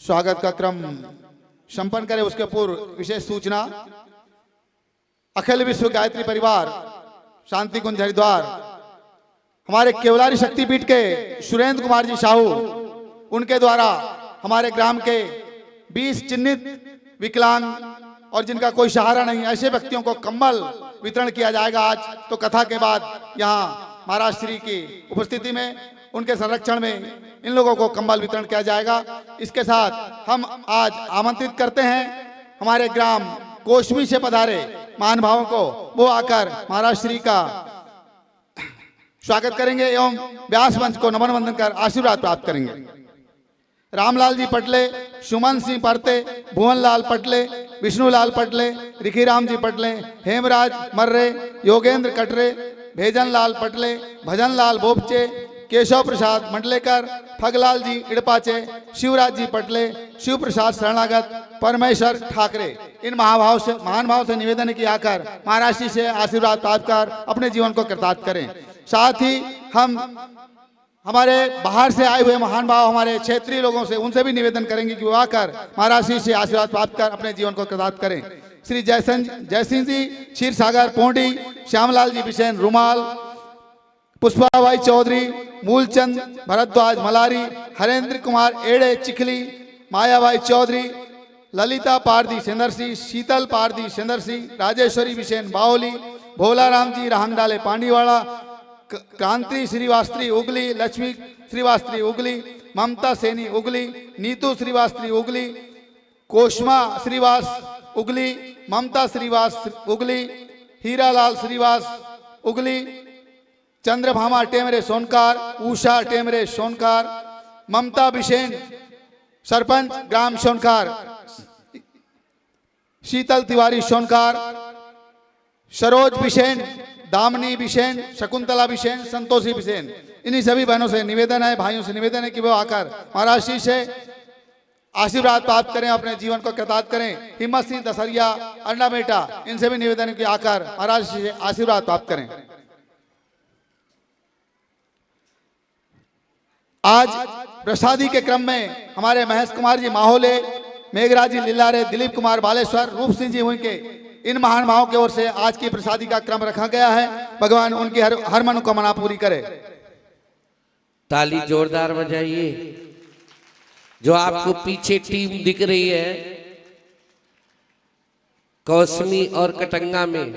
स्वागत का क्रम संपन्न करे उसके पूर्व विशेष सूचना। अखिल विश्व गायत्री परिवार शांति कुंज हरिद्वार, हमारे केवलारी शक्तिपीठ के सुरेंद्र कुमार जी साहू, उनके द्वारा हमारे ग्राम के 20 चिन्हित विकलांग और जिनका कोई सहारा नहीं, ऐसे व्यक्तियों को कंबल वितरण किया जाएगा आज। तो कथा के बाद यहाँ महाराज श्री की उपस्थिति में, उनके संरक्षण में इन लोगों को कंबल वितरण किया जाएगा। इसके साथ हम आज आमंत्रित करते हैं हमारे ग्राम कोशमी से पधारे महान भावों को, वो आकर महाराज श्री का स्वागत करेंगे एवं व्यास मंच को नमन वंदन कर आशीर्वाद प्राप्त करेंगे। रामलाल जी पटले, सुमन सिंह परते, भुवनलाल पटले, विष्णुलाल पटले, रिखीराम जी पटले, हेमराज मर्रे, योगेंद्र कटरे, भेजनलाल पटले, भजनलाल बोपचे, केशव प्रसाद मंडलेकर, फगलाल जी इड़पाचे, शिवराज जी पटले, शिव प्रसाद शरणागत, परमेश्वर ठाकरे। इन महान भाव से निवेदन की आकर महाराज जी से आशीर्वाद प्राप्त कर अपने जीवन को कृतार्थ करें। साथ ही हम हमारे बाहर से आए हुए महान भाव, हमारे क्षेत्रीय लोगों से, उनसे भी निवेदन करेंगे कि वो आकर महाराज जी से आशीर्वाद प्राप्त कर अपने जीवन को कृतार्थ करें। श्री जयसिंह जी क्षीर सागर पोंडी, श्यामलाल जी बिशेन रुमाल, पुष्पाबाई चौधरी, मूलचंद भरद्वाज मलारी, हरेंद्र कुमार एड़े चिखली, मायाबाई चौधरी, ललिता पारदी सेंदरसी, शीतल पारदी सेंदरसी, राजेश्वरी बिशेन बाओली, भोलाराम जी रहंगडाले पांडीवाड़ा, क्रांति श्रीवास्त्री उगली, लक्ष्मी श्रीवास्त्री उगली, ममता सेनी उगली, नीतू श्रीवास्त्री उगली, कोशमा श्रीवास उगली, ममता श्रीवास उगली, हीरालाल श्रीवास उगली, चंद्रभामा टेमरे सोनकार, उषा टेमरे सोनकार, ममता बिशेन सरपंच ग्राम सोनकार, शीतल तिवारी सोनकार, सरोज बिशेन, दामनी बिशेन, शकुंतला बिशेन, संतोषी बिशेन। इन्हीं सभी बहनों से निवेदन है, भाइयों से निवेदन है कि वो आकर महाराज जी से आशीर्वाद प्राप्त करें, अपने जीवन को कृतार्थ करें। हिम्मत सिंह दसरिया, अन्ना बेटा, इनसे भी निवेदन है कि आकर महाराज जी से आशीर्वाद प्राप्त करें। आज प्रसादी के क्रम में हमारे महेश कुमार जी माहौले, मेघराज जी लिल्लारे, दिलीप कुमार बालेश्वर, रूप सिंह जी हुई के, इन महान भावों की ओर से आज की प्रसादी का क्रम रखा गया है। भगवान उनकी हर मनोकामना पूरी करे। ताली जोरदार बजाइए। जो आपको पीछे टीम दिख रही है कौसमी और कटंगा में,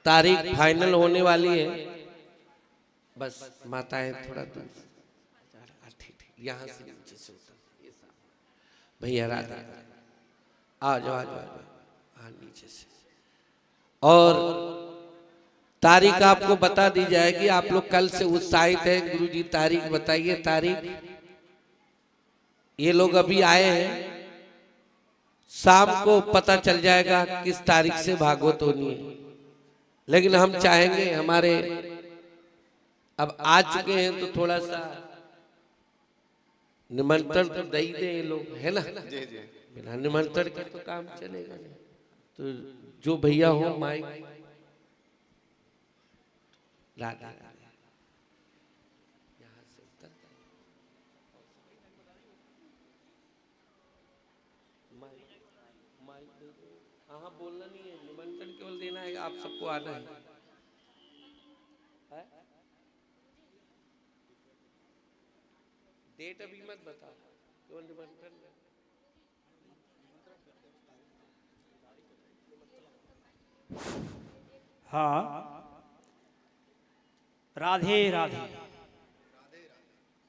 तारीख फाइनल होने वाली है। बस माताएं थोड़ा दूर, यहाँ से नीचे से उतर, भैया राधा आ जाओ, हाँ नीचे से। और तारीख आपको बता दी जाएगी। आप लोग कल से उत्साहित हैं, गुरुजी तारीख बताइए। तारीख ये लोग अभी आए हैं, शाम को पता चल जाएगा किस तारीख से भागवत होनी है। लेकिन हम चाहेंगे, हमारे अब आ चुके हैं तो थोड़ा सा निमंत्रण तो दे ही दे ये लोग, है ना। बिना निमंत्रण के तो काम चलेगा नहीं। तो जो भैया हो माइक राधा यहाँ से उतर हाँ बोलना नहीं है, निमंत्रण केवल देना है, आप सबको आना है। डेट अभी मत बता, केवल निमंत्रण। हाँ, राधे राधे,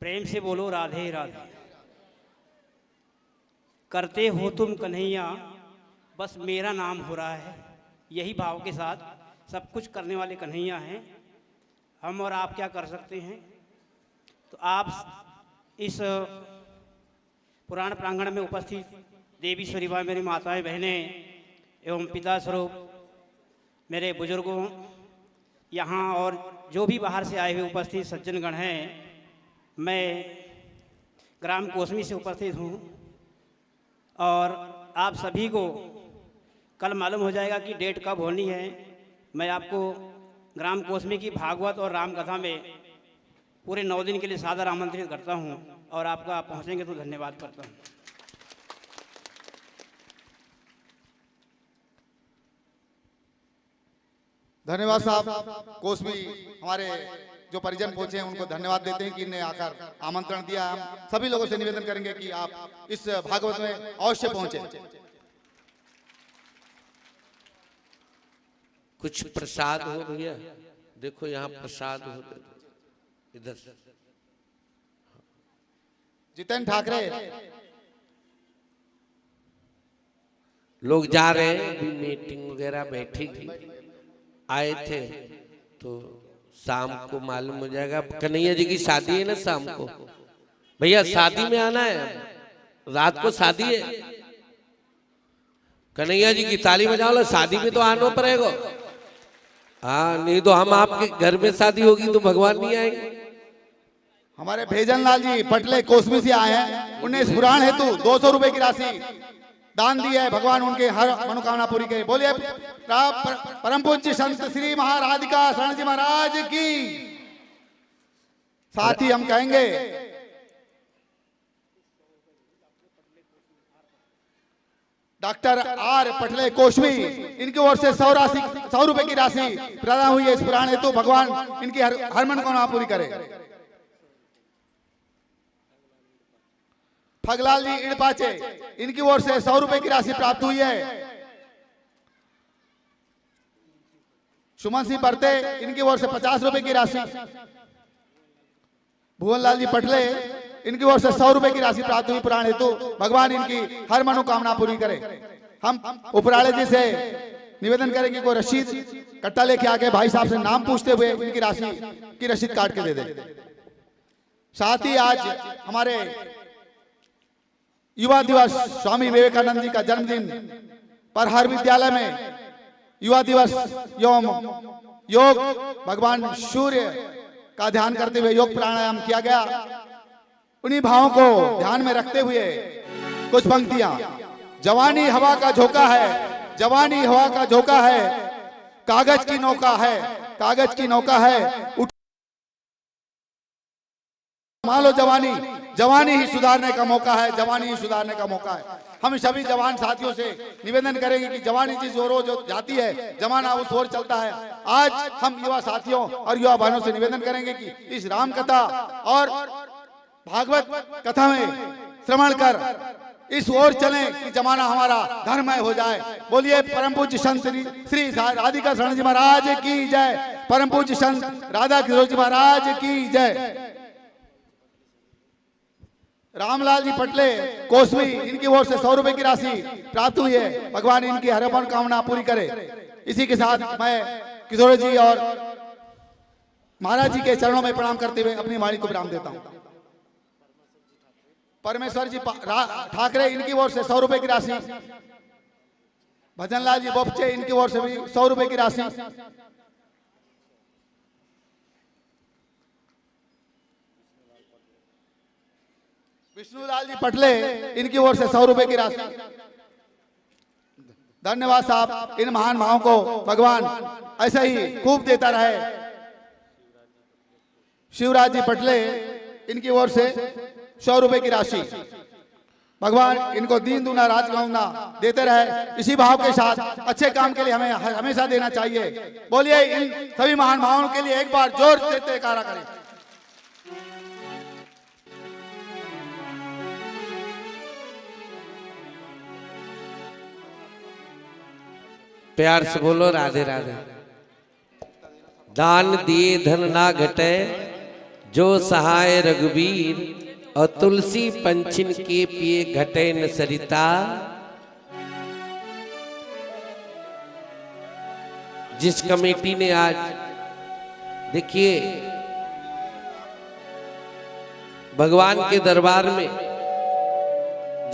प्रेम से बोलो राधे राधे। करते हो तुम कन्हैया, बस मेरा नाम हो रहा है। यही भाव के साथ सब कुछ करने वाले कन्हैया हैं। हम और आप क्या कर सकते हैं? तो आप इस पुराण प्रांगण में उपस्थित देवी स्वरूपा, मेरी माताएं बहनें एवं पिता स्वरूप मेरे बुजुर्गों, यहाँ और जो भी बाहर से आए हुए उपस्थित सज्जनगण हैं, मैं ग्राम कोसमी से उपस्थित हूँ और आप सभी को कल मालूम हो जाएगा कि डेट कब होनी है। मैं आपको ग्राम कोसमी की भागवत और राम कथा में पूरे 9 दिन के लिए सादर आमंत्रित करता हूँ और आपका पहुँचेंगे तो धन्यवाद करता हूँ। धन्यवाद साहब। कोसमी हमारे जो परिजन पहुंचे हैं उनको धन्यवाद देते हैं कि इन्हें आकर आमंत्रण दिया। हम सभी लोगों से निवेदन करेंगे कि आप इस भागवत में अवश्य पहुंचे। कुछ प्रसाद हो भैया, देखो यहाँ प्रसाद हो, इधर जितेंद्र ठाकरे लोग जा रहे हैं, अभी मीटिंग वगैरह बैठेगी, आए थे तो शाम को मालूम हो जाएगा। कन्हैया जी की शादी है ना शाम को, भैया शादी में आना है, रात को शादी है। कन्हैया जी की ताली बजाओ लो, शादी में तो आना पड़ेगा। हाँ, नहीं तो हम आपके घर में शादी होगी तो भगवान नहीं आएंगे। हमारे भेजन लाल जी पटले कोसमी से आए हैं। उन्हें इस पुराण हेतु 200 रुपए की राशि दान दी है। भगवान उनके हर मनोकामना पूरी करे। बोलिए परम पूज्य संत श्री महाराधिका शरण जी महाराज की। साथ ही हम कहेंगे डॉक्टर आर पटले कोसमी, इनकी ओर से 100 रुपए की राशि प्रदान हुई है इस पुराण हेतु। भगवान इनकी हर मनोकामना पूरी करे। फगलाल जी इड़पाचे, इनकी ओर से 100 रुपए की राशि प्राप्त हुई है। सुमन सिंह परते, इनकी ओर से 50 रुपए की राशि। भुवनलाल जी पटले, इनकी ओर से 100 रुपए की राशि प्राप्त हुई पुराण हेतु। भगवान इनकी हर मनोकामना पूरी करे। हम उपराले जी से निवेदन करेंगे कोई रसीद कट्टा लेके आके भाई साहब से नाम पूछते हुए इनकी राशि की रसीद काट के दे दे। साथ ही आज हमारे युवा दिवस स्वामी विवेकानंद जी का जन्मदिन पर हर विद्यालय में युवा दिवस एवं योग भगवान सूर्य का ध्यान करते हुए योग प्राणायाम किया गया। उन्हीं भावों को ध्यान में रखते हुए कुछ पंक्तियां। जवानी हवा का झोंका है, जवानी हवा का झोंका है, कागज की नौका है, कागज की नौका है, उठ मान लो जवानी, जवानी ही सुधारने का मौका है, जवानी ही सुधारने का मौका है। हम सभी जवान साथियों से निवेदन करेंगे कि जवानी जिस ओर जो जाती है, जमाना उस ओर चलता है। आज हम युवा साथियों और युवा बहनों से निवेदन करेंगे कि इस राम कथा और भागवत कथा में श्रवण कर इस ओर चलें कि जमाना हमारा धर्ममय हो जाए। बोलिए परम पूज्य संत श्री राधिका शरण जी महाराज की जय। परम पूज्य संत राधा किशोर जी महाराज की जय। रामलाल जी पटले कोसमी, इनकी ओर से 100 रुपए की राशि प्राप्त हुई है। भगवान इनकी हर मनोकामना पूरी करे। इसी के साथ मैं किशोर जी और महाराज जी के चरणों में प्रणाम करते हुए अपनी वाणी को विराम देता हूं। परमेश्वर जी ठाकरे, इनकी ओर से 100 रुपए की राशि। भजनलाल जी बोपचे, इनकी ओर से भी 100 रुपए की राशि। विष्णुलाल जी पटले, इनकी ओर से 100 रुपए की राशि। धन्यवाद साहब। इन महान भावों को भगवान ऐसा ही खूब देता रहे। शिवराज जी पटले, इनकी ओर से 100 रुपए की राशि। भगवान इनको दीन दूना रात गौना देते रहे। इसी भाव के साथ अच्छे काम के लिए हमें हमेशा देना चाहिए। बोलिए इन सभी महान भावों के लिए एक बार जोर से जयकारा करें। प्यार से बोलो राधे राधे। दान दिए धन ना घटे, जो सहाय रघुवीर, और तुलसी पंचिन के पिए घटे न सरिता। जिस कमेटी ने आज देखिए भगवान के दरबार में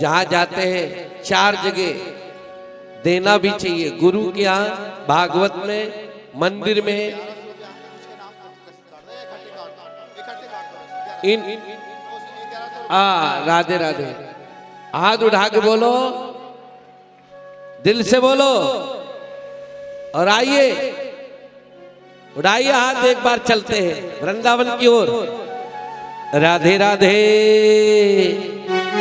जहां जाते हैं 4 जगह देना भी चाहिए। गुरु के यहाँ, भागवत में, मंदिर में, इन राधे राधे। हाथ उठा के बोलो, दिल से बोलो, और आइए उठाइए हाथ, एक बार चलते हैं वृंदावन की ओर। राधे राधे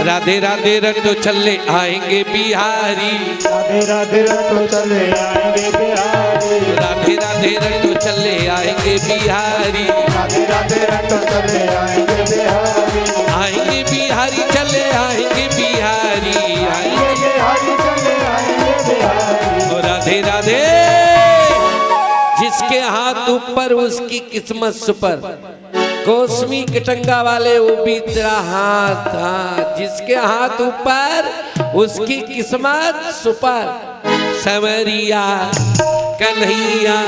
राधे राधे रंग चले आएंगे बिहारी, राधे राधे रंग चले आएंगे बिहारी, राधे राधे रंग चले आएंगे बिहारी, राधे राधे रंग चले आएंगे बिहारी, आएंगे बिहारी चले आएंगे बिहारी, आएंगे बिहारी चले आएंगे बिहारी। राधे राधे। जिसके हाथ ऊपर उसकी किस्मत सुपर, कोसमी कटंगा वाले वो भी तेरा हाथ। हाँ, जिसके हाथ ऊपर उसकी किस्मत सुपर। समरिया कन्हैया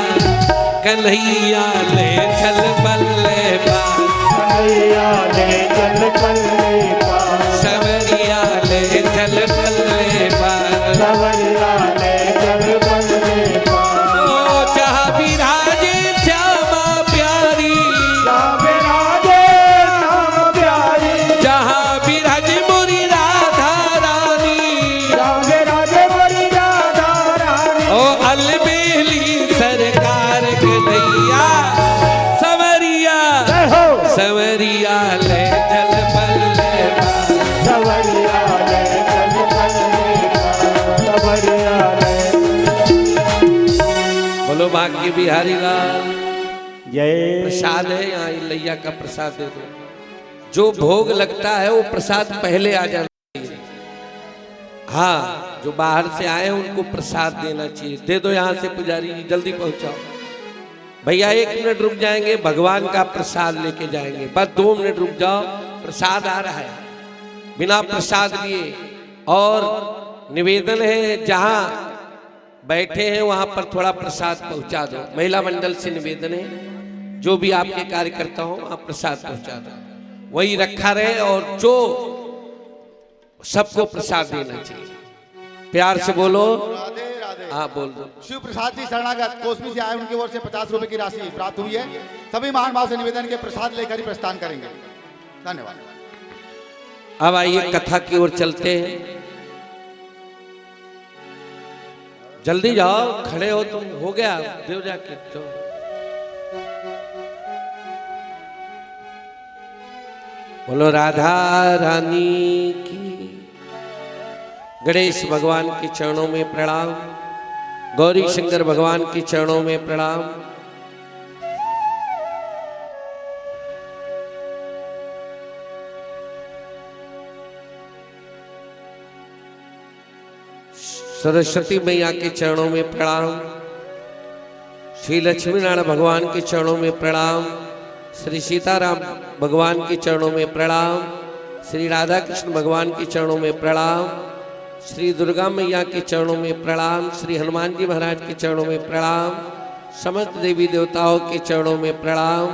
कन्हैया ले चल बल्ले पार, कन्हैया ले चल बल्ले पार, समरिया ले चल बल्ले पार, सवरिया ले चल बल्ले पार। ओ जहाँ विराजे श्यामा प्यारी, जहाँ विराजे मोरी राधा रानी, ओ अलबेली सरकार कन्हैया, सवरिया सवरिया ले चल बल्ले पार, सवरिया ले चल बल्ले पार, सवरिया ले। बोलो भाग्य बिहारी लाल। जय। प्रसाद है यहाँ, लैया का प्रसाद दे दो। जो भोग लगता है वो प्रसाद पहले आ जाना चाहिए। हाँ, जो बाहर से आए हैं उनको प्रसाद देना चाहिए। दे दो यहाँ से पुजारी जी, जल्दी पहुंचाओ। भैया 1 मिनट रुक जाएंगे, भगवान का प्रसाद लेके जाएंगे। बस 2 मिनट रुक जाओ, प्रसाद आ रहा है। बिना प्रसाद लिए और निवेदन है जहाँ बैठे हैं वहां पर थोड़ा प्रसाद पहुंचा दो। महिला मंडल से निवेदन है, जो भी आपके कार्यकर्ता हो वहां प्रसाद पहुंचा दो। वही रखा रहे और जो सबको प्रसाद देना चाहिए। प्यार से बोलो राधे राधे। हाँ बोल दो। शिव प्रसाद जी शरणागत कोसमी से आए, उनकी ओर से 50 रुपए की राशि प्राप्त हुई है। सभी महान भाव से निवेदन के प्रसाद लेकर ही प्रस्थान करेंगे। धन्यवाद। अब आइए कथा की ओर चलते हैं। जल्दी जाओ, खड़े हो तुम, हो गया देव जाके तो। बोलो राधा रानी की। गणेश भगवान के चरणों में प्रणाम, गौरी शंकर भगवान के चरणों में प्रणाम। सरस्वती मैया के चरणों में प्रणाम, श्री लक्ष्मी नारायण भगवान के चरणों में प्रणाम, श्री सीताराम भगवान के चरणों में प्रणाम, श्री राधा कृष्ण भगवान के चरणों में प्रणाम, श्री दुर्गा मैया के चरणों में प्रणाम, श्री हनुमान जी महाराज के चरणों में प्रणाम, समस्त देवी देवताओं के चरणों में प्रणाम।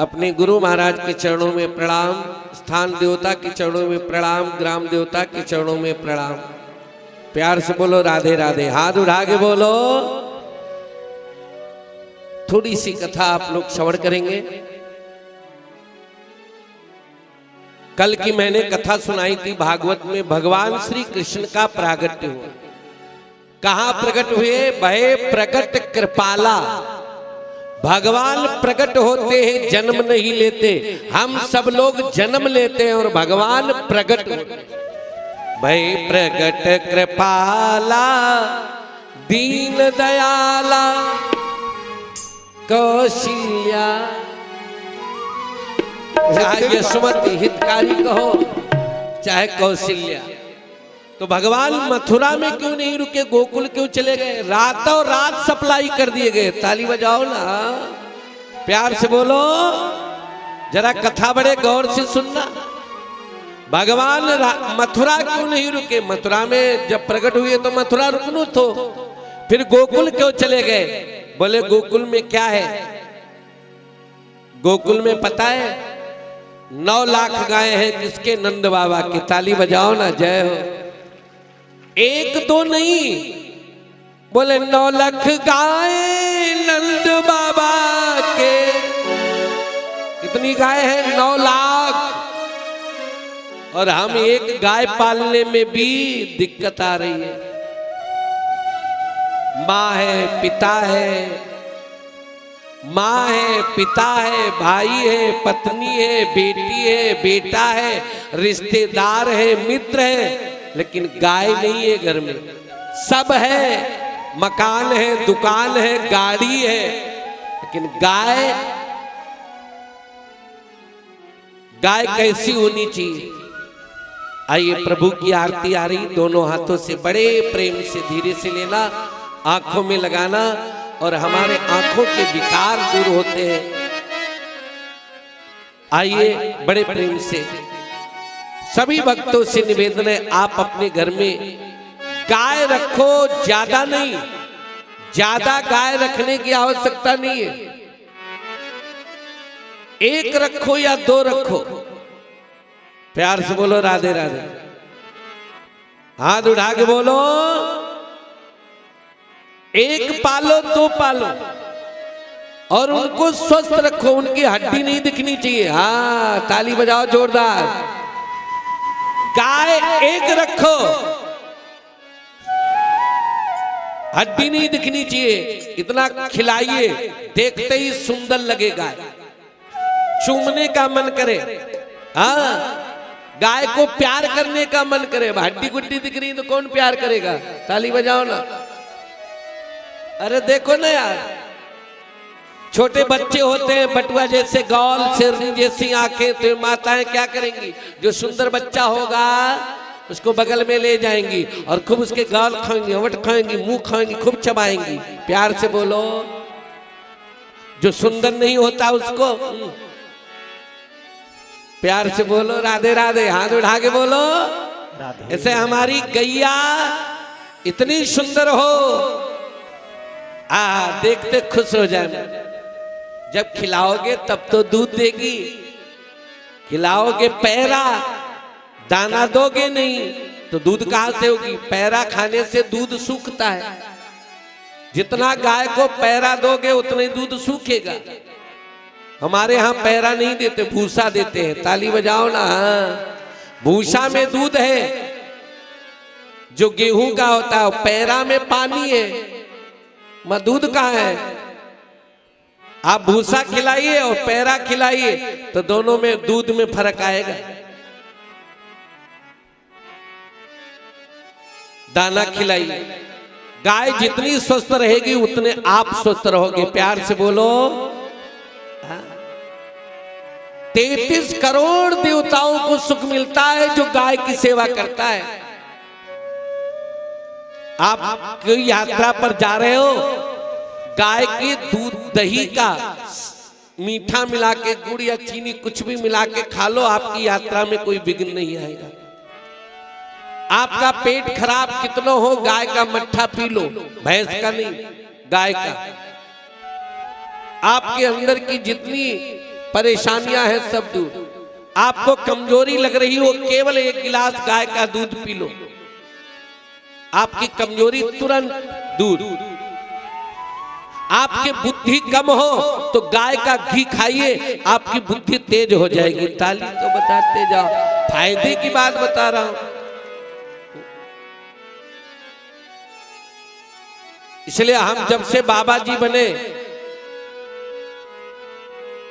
अपने गुरु महाराज के चरणों में प्रणाम, स्थान देवता के चरणों में प्रणाम, ग्राम देवता के चरणों में प्रणाम। प्यार से बोलो राधे राधे। हाथ उठा के बोलो। थोड़ी सी कथा आप लोग श्रवण करेंगे। कल की मैंने कथा सुनाई थी भागवत में, भगवान श्री कृष्ण का प्रागट्य हुआ। कहां प्रकट हुए? भय प्रकट कृपाला, भगवान प्रकट होते हैं, जन्म नहीं लेते। हम सब लोग जन्म लेते हैं और भगवान प्रकट होते हैं। भई प्रकट कृपाला दीन दयाला कौशल्या, चाहे यशोमती हितकारी कहो चाहे कौशल्या। तो भगवान मथुरा में क्यों नहीं रुके, गोकुल क्यों चले गए? रातों रात सप्लाई कर दिए गए। ताली बजाओ ना, प्यार से बोलो, जरा कथा बड़े गौर से सुनना। भगवान मथुरा क्यों नहीं रुके? मथुरा में जब प्रकट हुए तो मथुरा रुकनू तो, फिर गोकुल क्यों चले गए? बोले गोकुल में क्या है? गोकुल में पता है 9 लाख गाय हैं किसके? नंद बाबा की। ताली बजाओ ना, जय हो। 1-2 नहीं, बोले 9 लाख गाय नंद बाबा के। कितनी गाय है? 9 लाख। और हम एक गाय पालने में भी दिक्कत आ रही है। माँ है, पिता है, माँ है, पिता है, भाई है, पत्नी है, बेटी है, बेटा है, रिश्तेदार है, मित्र है, लेकिन गाय नहीं है घर में। सब है, मकान है, दुकान है, गाड़ी है, लेकिन गाय कैसी होनी चाहिए? आइए, प्रभु की आरती आ रही, दोनों हाथों से बड़े प्रेम से धीरे से लेना, आंखों में लगाना, और हमारे आंखों के विकार दूर होते हैं। आइए, बड़े प्रेम से सभी भक्तों से निवेदन है, आप अपने घर में गाय रखो, ज्यादा नहीं, ज्यादा गाय रखने की आवश्यकता नहीं है। 1 रखो या 2 रखो। प्यार से बोलो राधे राधे। हाथ उठा के बोलो, 1 पालो 2 पालो, और उनको स्वस्थ रखो, उनकी हड्डी नहीं दिखनी चाहिए। हाँ, ताली बजाओ जोरदार। गाय 1 रखो, हड्डी नहीं दिखनी चाहिए, इतना खिलाइए, देखते ही सुंदर लगेगा, चूमने का मन करे। हाँ, गाय को प्यार करने का मन करे। हड्डी गुड्डी दिख रही तो कौन प्यार करेगा? ताली बजाओ ना। अरे देखो ना यार, छोटे बच्चे होते हैं, बटुआ जैसे गौल, शेरनी जैसी आंखें, तो माताएं क्या करेंगी? जो सुंदर बच्चा होगा उसको बगल में ले जाएंगी और खूब उसके गाल खाएंगी, वट खाएंगी, मुंह खाएंगी, खूब चबाएंगी। प्यार से बोलो, जो सुंदर नहीं होता उसको प्यार से बोलो राधे राधे। हाथ उठा के बोलो, ऐसे हमारी गैया इतनी सुंदर हो, देखते खुश हो जाए। जब खिलाओगे तब तो दूध देगी, खिलाओगे पैरा, दाना दोगे नहीं तो दूध कहां से होगी? पैरा खाने से दूध सूखता है, जितना गाय को पैरा दोगे उतना ही दूध सूखेगा। हमारे यहाँ पैरा नहीं देते, भूसा देते हैं। ताली बजाओ ना। भूसा में दूध है जो गेहूं का होता है, पैरा में पानी है, मैं दूध कहाँ है? आप भूसा खिलाइए और पैरा खिलाइए तो दोनों में दूध में फर्क आएगा। दाना खिलाइए। गाय जितनी स्वस्थ रहेगी उतने आप स्वस्थ रहोगे। प्यार से बोलो। 33 करोड़ देवताओं को सुख मिलता है जो गाय की सेवा करता है। आप कोई यात्रा पर जा रहे हो, गाय के दूध दही का मीठा मिला के, गुड़ या चीनी कुछ भी मिला के खा लो, आपकी यात्रा में कोई विघ्न नहीं आएगा। आपका पेट खराब कितना हो, गाय का मट्ठा पी लो, भैंस का नहीं, गाय का। आपके अंदर की जितनी परेशानियां हैं सब दूर। आपको कमजोरी लग रही हो, केवल 1 गिलास गाय का दूध पी लो, आपकी कमजोरी तुरंत दूर। आपकी बुद्धि कम हो तो गाय का घी खाइए, आपकी बुद्धि तेज हो जाएगी। ताली तो बताते जाओ, फायदे की बात बता रहा हूं। इसलिए हम जब से बाबा जी बने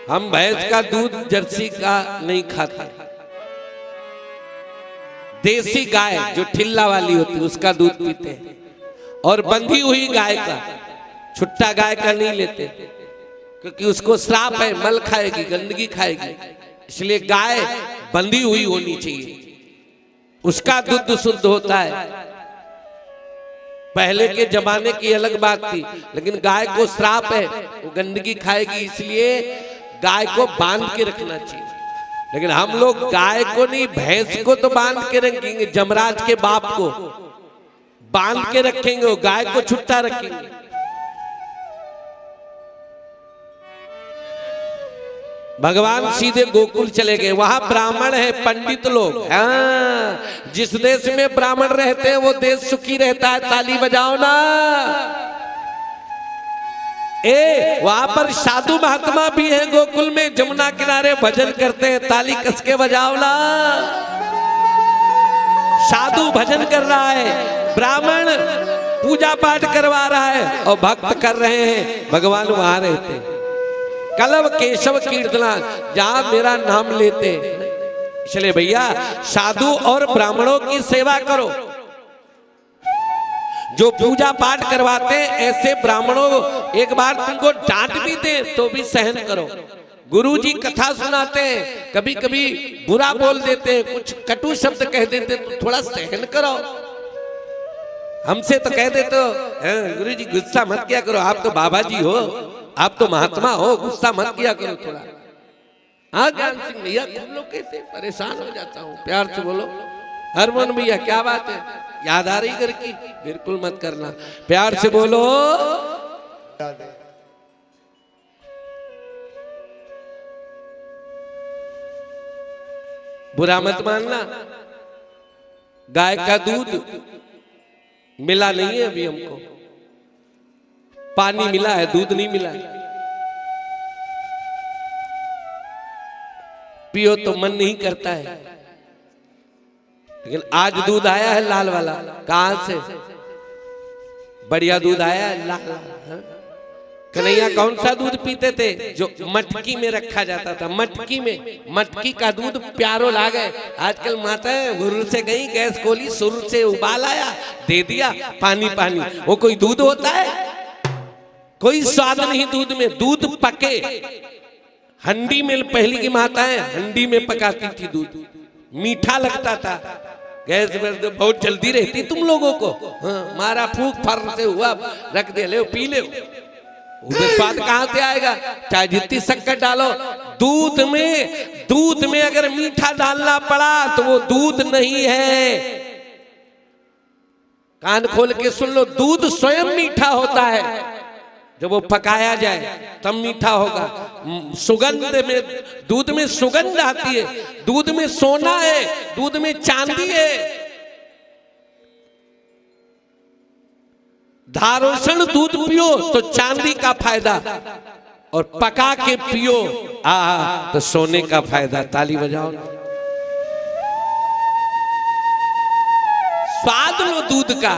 हम भैंस का दूध जर्सी का नहीं खाते, देसी गाय जो ठिल्ला वाली होती है उसका दूध पीते हैं, और बंधी हुई गाय का, छुट्टा गाय का नहीं लेते, क्योंकि उसको श्राप है, मल खाएगी, गंदगी खाएगी। इसलिए गाय बंधी हुई होनी चाहिए, उसका दूध शुद्ध होता है। पहले के जमाने की अलग बात थी, लेकिन गाय को श्राप है, वो गंदगी खाएगी, इसलिए गाय को बांध के रखना चाहिए। लेकिन हम लोग गाय को नहीं, भैंस को तो बांध के रखेंगे, जमराज के बाप को बांध के रखेंगे, वो गाय को छुट्टा रखेंगे। भगवान सीधे गोकुल चले गए, वहां ब्राह्मण है, पंडित लोग। हाँ, जिस देश में ब्राह्मण रहते हैं वो देश सुखी रहता है। ताली बजाओ ना। वहां पर साधु महात्मा भी हैं गोकुल में, जमुना किनारे भजन करते हैं। ताली कस के बजाओ ना। साधु भजन कर रहा है, ब्राह्मण पूजा पाठ करवा रहा है, और भक्त कर रहे हैं। भगवान वहां रहते हैं। कलव केशव कीर्तना, जहां मेरा नाम लेते। इसलिए भैया साधु और ब्राह्मणों की सेवा करो। जो पूजा पाठ करवाते हैं ऐसे ब्राह्मणों, एक बार तुमको डांट भी दे तो भी सहन करो। गुरुजी कथा सुनाते हैं, कभी कभी बुरा बोल देते हैं, कुछ कटु शब्द कह देते, तो थोड़ा सहन करो। हमसे तो कह देते हो गुरुजी गुस्सा मत किया करो, आप तो बाबा जी हो, आप तो महात्मा हो, गुस्सा मत किया करो थोड़ा। हाँ ज्ञान सिंह भैया, तुम लोग कहते परेशान हो जाता हूँ, प्यार से बोलो। हरमोहन भैया क्या बात है, याद आ रही घर की? बिल्कुल मत करना, प्यार से बोलो। बुरा मत मानना। गाय का दूध मिला नहीं है अभी हमको, पानी मिला है, दूध नहीं मिला है। पियो तो मन नहीं करता है, लेकिन आज दूध आया है लाल वाला। कहां से? बढ़िया दूध आया है लाल। कन्हैया कौन सा दूध पीते थे? जो मटकी में रखा जाता था, मटकी में। मटकी का दूध प्यारो ला गए। आजकल माताएं गुरु से गई, गैस खोली, सुर से उबाल आया, दे दिया, पानी पानी। वो कोई दूध होता है? कोई स्वाद नहीं दूध में। दूध पके हंडी में, पहली की माताएं हंडी में पकाती थी दूध, मीठा लगता था। गैस पर तो बहुत जल्दी रहती तुम लोगों को। हाँ, मारा फूक फर से हुआ, रख दे, ले पी ले। उसमें स्वाद कहां से आएगा? चाहे जितनी शक्कर डालो। दूध में अगर मीठा डालना पड़ा तो वो दूध नहीं है। कान खोल के सुन लो, दूध स्वयं मीठा होता है। जब वो पकाया जाए तब मीठा होगा। सुगंध में, दूध में सुगंध आती है। दूध में सोना है, दूध में चांदी है। धारोषण दूध पियो तो चांदी का फायदा, और पका के पियो तो सोने का फायदा। ताली बजाओ। स्वाद लो दूध का,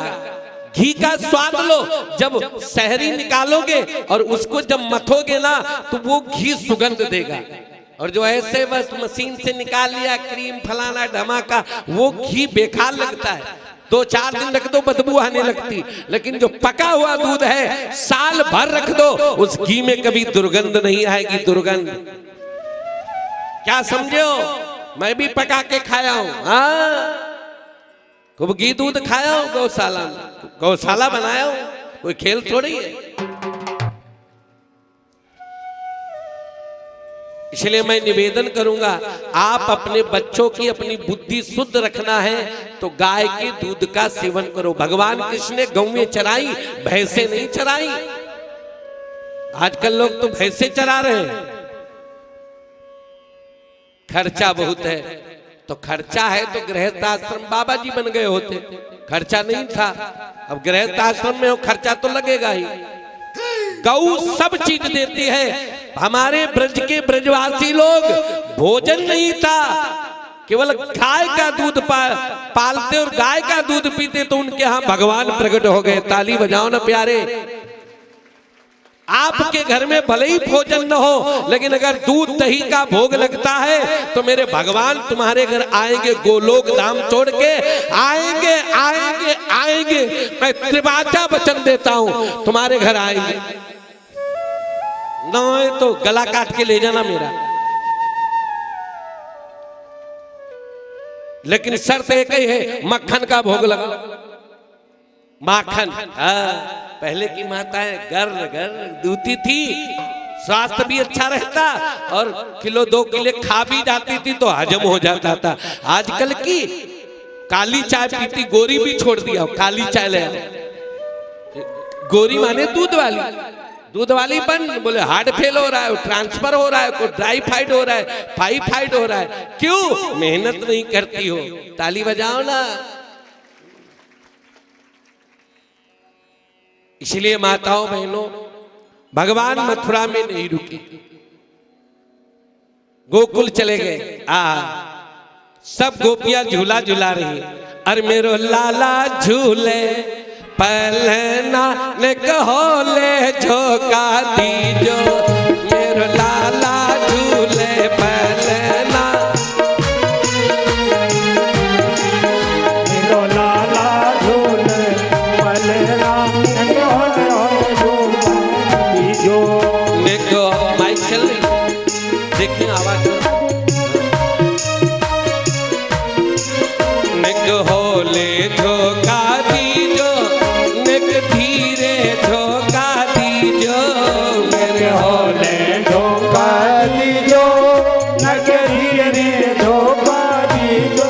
घी का स्वाद लो। जब शहरी निकालोगे और उसको जब मथोगे ना तो वो घी सुगंध देगा। और जो ऐसे बस मशीन से निकाल लिया, क्रीम फलाना धमाका, वो घी बेकार लगता है। 2-4 दिन रख दो बदबू आने लगती। लेकिन जो पका हुआ दूध है, साल भर रख दो, उस घी में कभी दुर्गंध नहीं आएगी। दुर्गंध क्या समझे हो? मैं भी पका के खाया हूं। हाँ, खूब घी दूध खाया हूं गौशाला में, गौशाला बनाया हूं, कोई खेल थोड़ी है। इसलिए मैं निवेदन करूंगा, आप अपने बच्चों की अपनी बुद्धि शुद्ध रखना है तो गाय के दूध का सेवन करो। भगवान कृष्ण ने गौएं चराई, भैंसे नहीं चराई। आजकल लोग तो भैंसे चरा रहे हैं। खर्चा बहुत है, तो खर्चा है तो गृहस्थ आश्रम बाबा जी बन गए होते, खर्चा नहीं था। अब गृहस्थ आश्रम में हो, खर्चा तो लगेगा ही। गौ सब चीज देती है। हमारे ब्रज के ब्रजवासी लोग भोजन नहीं था, केवल गाय का दूध पालते और गाय का दूध पीते, तो उनके यहां भगवान प्रकट हो गए। ताली बजाओ ना प्यारे। आपके घर में भले ही भोजन न हो, लेकिन अगर दूध दही का भोग लगता है तो मेरे भगवान तुम्हारे घर आएंगे, गोलोक धाम छोड़ के आएंगे आएंगे आएंगे। मैं त्रिवाचा वचन देता हूं तुम्हारे घर आएंगे, न तो गला काट के ले जाना मेरा। लेकिन शर्त एक ही है, मक्खन का भोग लगा। माखन, पहले की माताएं गर्र गर्र दूती थी, स्वास्थ्य भी अच्छा रहता और किलो 2 किलो खा भी जाती थी तो हजम हो जाता था। आजकल की काली चाय पीती, गोरी भी छोड़ दिया, काली चाय ले आओ। गोरी माने दूध वाली, दूध वाली बन, बोले हार्ट फेल हो रहा है, ट्रांसफर हो रहा है, कोई टाइफाइड हो रहा है, फाइफाइड हो रहा है। क्यों? मेहनत नहीं करती हो। ताली बजाओ ना। इसलिए माताओं बहनों, भगवान मथुरा में नहीं रुके, गोकुल चले गए। सब गोपियां झूला झूला रही, अरे मेरो लाला झूले पलना ने कहो ले झोंका दीजो, मेरो लाला झूले पलना, मेरो लाला झूले पलना जो देखो माइक चल रही, देखिए आवाज। निक होले झोंका दीजो, निक धीरे झोंका दीजो, मेरे होले झोंका दीजो, नक धीरे झोंका दीजो,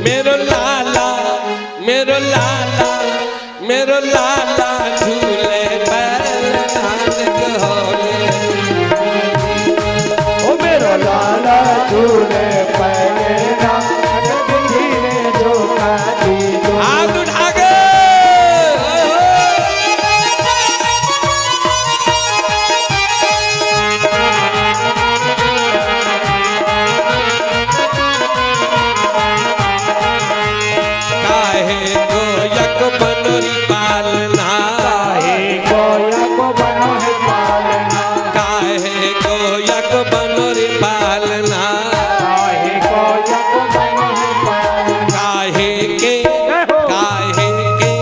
मेरो लाला मेरो लाला मेरो लाला झूले पलना निक होले। ओ मेरो लाला झूले पलना नक धीरे झोंका दीजो। हाथ उठा के काहे को यक बनोरी पालना, काहे को यक बनोरी पालना, काहे को यक बनोरी पालना, काहे को यक बनोरी पालना, काहे के काहे के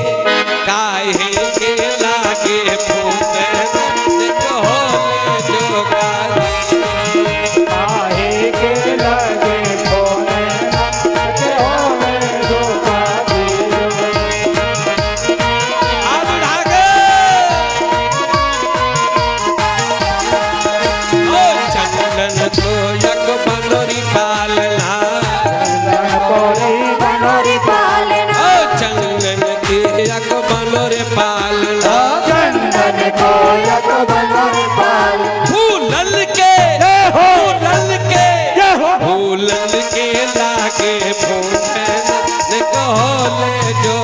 काहे के लागे फूटे कहो जो काहे के लगे खोने के होवे धोखा दीजो। हाथ उठा के ओ चंदन को यक बनोरी पालना, कोरी बनोरी पालना, ओ चंदन के यक बनोरी पालना, चंदन को यक बनोरी पालना, फूलन के फूलन के लागे फूटे ने कहो ले जो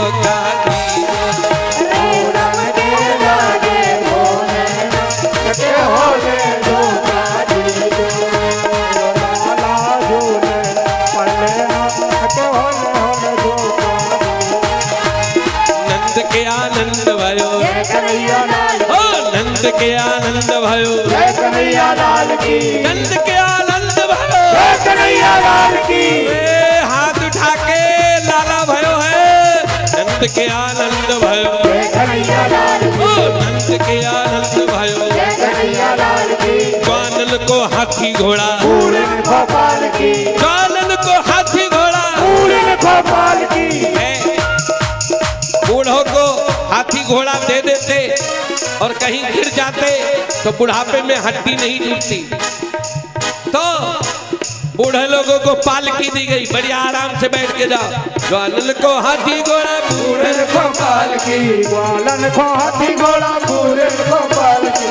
पूरम के लागे खोने के होवे धोखा दीजो। लाला झूले पलना के होवे धोखा दीजो। नंद के आनंद भयो, जय कन्हैया लाल ओ नंद के आनंद भयो, जय कन्हैया लाल की, नंद के आनंद भयो। जय कन्हैया लाल की। ए, हाथ उठा के लाला भयो है, नंद के आनंद भयो, जय कन्हैया लाल ओ की, नंद के आनंद भयो। जय कन्हैया लाल की। ग्वालन को हाथी घोड़ा, पूरन भोपाल की, ग्वालन को हाथी घोड़ा, पूरन भोपाल की। बूढ़ों को हाथी घोड़ा दे देते और कहीं गिर जाते तो बुढ़ापे में हड्डी नहीं जुड़ती, तो बूढ़े लोगों को पालकी दी गई, बड़ी आराम से बैठ के जाओ। ग्वालन को हाथी घोड़ा, पूरन भोपाल की, ग्वालन को हाथी घोड़ा, पूरन भोपाल की।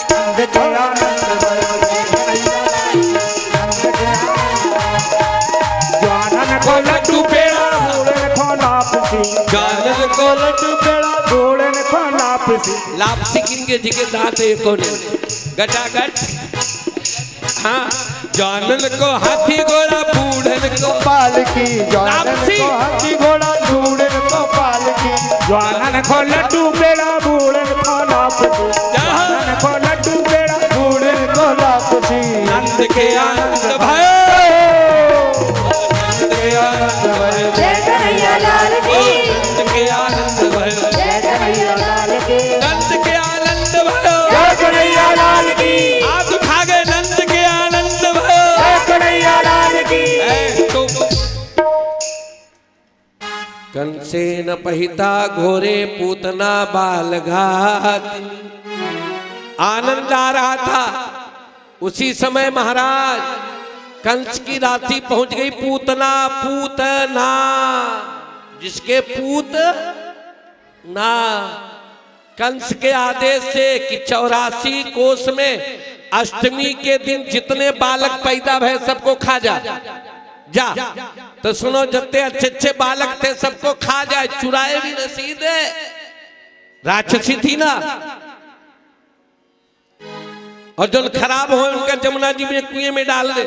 नंद के आनंद भयो, जय कन्हैया लाल की। नंद के ग्वालन को लड्डू पेड़ा, पूरन को लापसी, ग्वालन को लड्डू पेड़ा, पूरन को लापसी। लापसी किनके जी के दांत है कोने गटागट। हाँ, ग्वालन को हाथी घोड़ा, बूढ़न को पालकी, ग्वालन लापसी। को हाथी घोड़ा, बूढ़न को पालकी। ग्वालन को लड्डू पेड़ा, बूढ़न को लापसी। जहाँ नंद के आनंद भयो, नंद के आनंद भयो, जय कन्हैया लाल की, नंद के आनंद भयो, जय कन्हैया लाल की, नंद के आनंद भयो, जय कन्हैया लाल की, हाथ उठा गए नंद के आनंद भयो। जय कन्हैया लाल की। कंसेन पहिता घोरे पूतना बालघात, आनंद आ रहा था। उसी समय महाराज कंस की राशि पहुंच गई पूतना, पूतना जिसके पूत ना, कंस के आदेश से कि 84 कोस में अष्टमी के दिन जितने बालक पैदा भय सबको खा जा। तो सुनो, जितने अच्छे अच्छे बालक थे सबको खा जाए, चुराए भी न सीधे। राक्षसी थी ना, और जो खराब हो उनका जमुना जी में कुएं में डाल दे।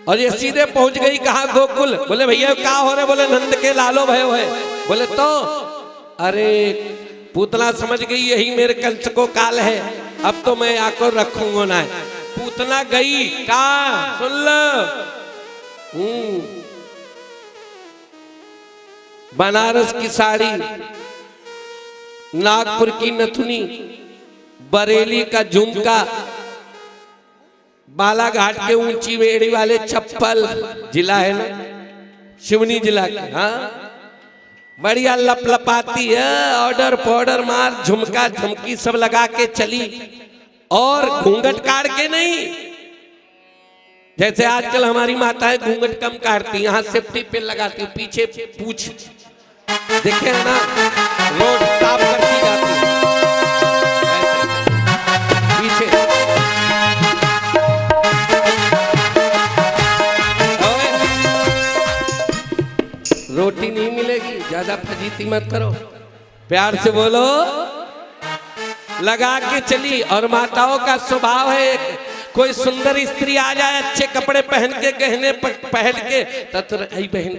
और ये सीधे पहुंच गई कहा गोकुल। बोले भैया क्या हो रहे? बोले नंद के लालो भयो है। बोले तो अरे पूतना समझ गई यही मेरे कंस को काल है, अब तो मैं आकर रखूंगा ना। पूतना गई कहा सुन लो, बनारस की साड़ी, नागपुर की नथुनी, बरेली का झुमका, बालाघाट के ऊंची बेड़ी वाले चप्पल, जिला है ना शिवनी जिला का, हाँ बढ़िया लपलपाती है, ऑर्डर पाउडर मार, झुमका झुमकी सब लगा के चली। और घूंघट काट के नहीं, जैसे आजकल हमारी माताएं घूंघट कम काटती, यहाँ सेफ्टी पिन लगाती, पीछे पूछ देखे है ना, रोड साफ करती जाती पीछे। रोटी नहीं मिलेगी, ज्यादा फजीती मत करो, प्यार से बोलो। लगा के चली। और माताओं का स्वभाव है, कोई सुंदर स्त्री आ जाए अच्छे कपड़े पहन के, गहने पहन के, तब बहन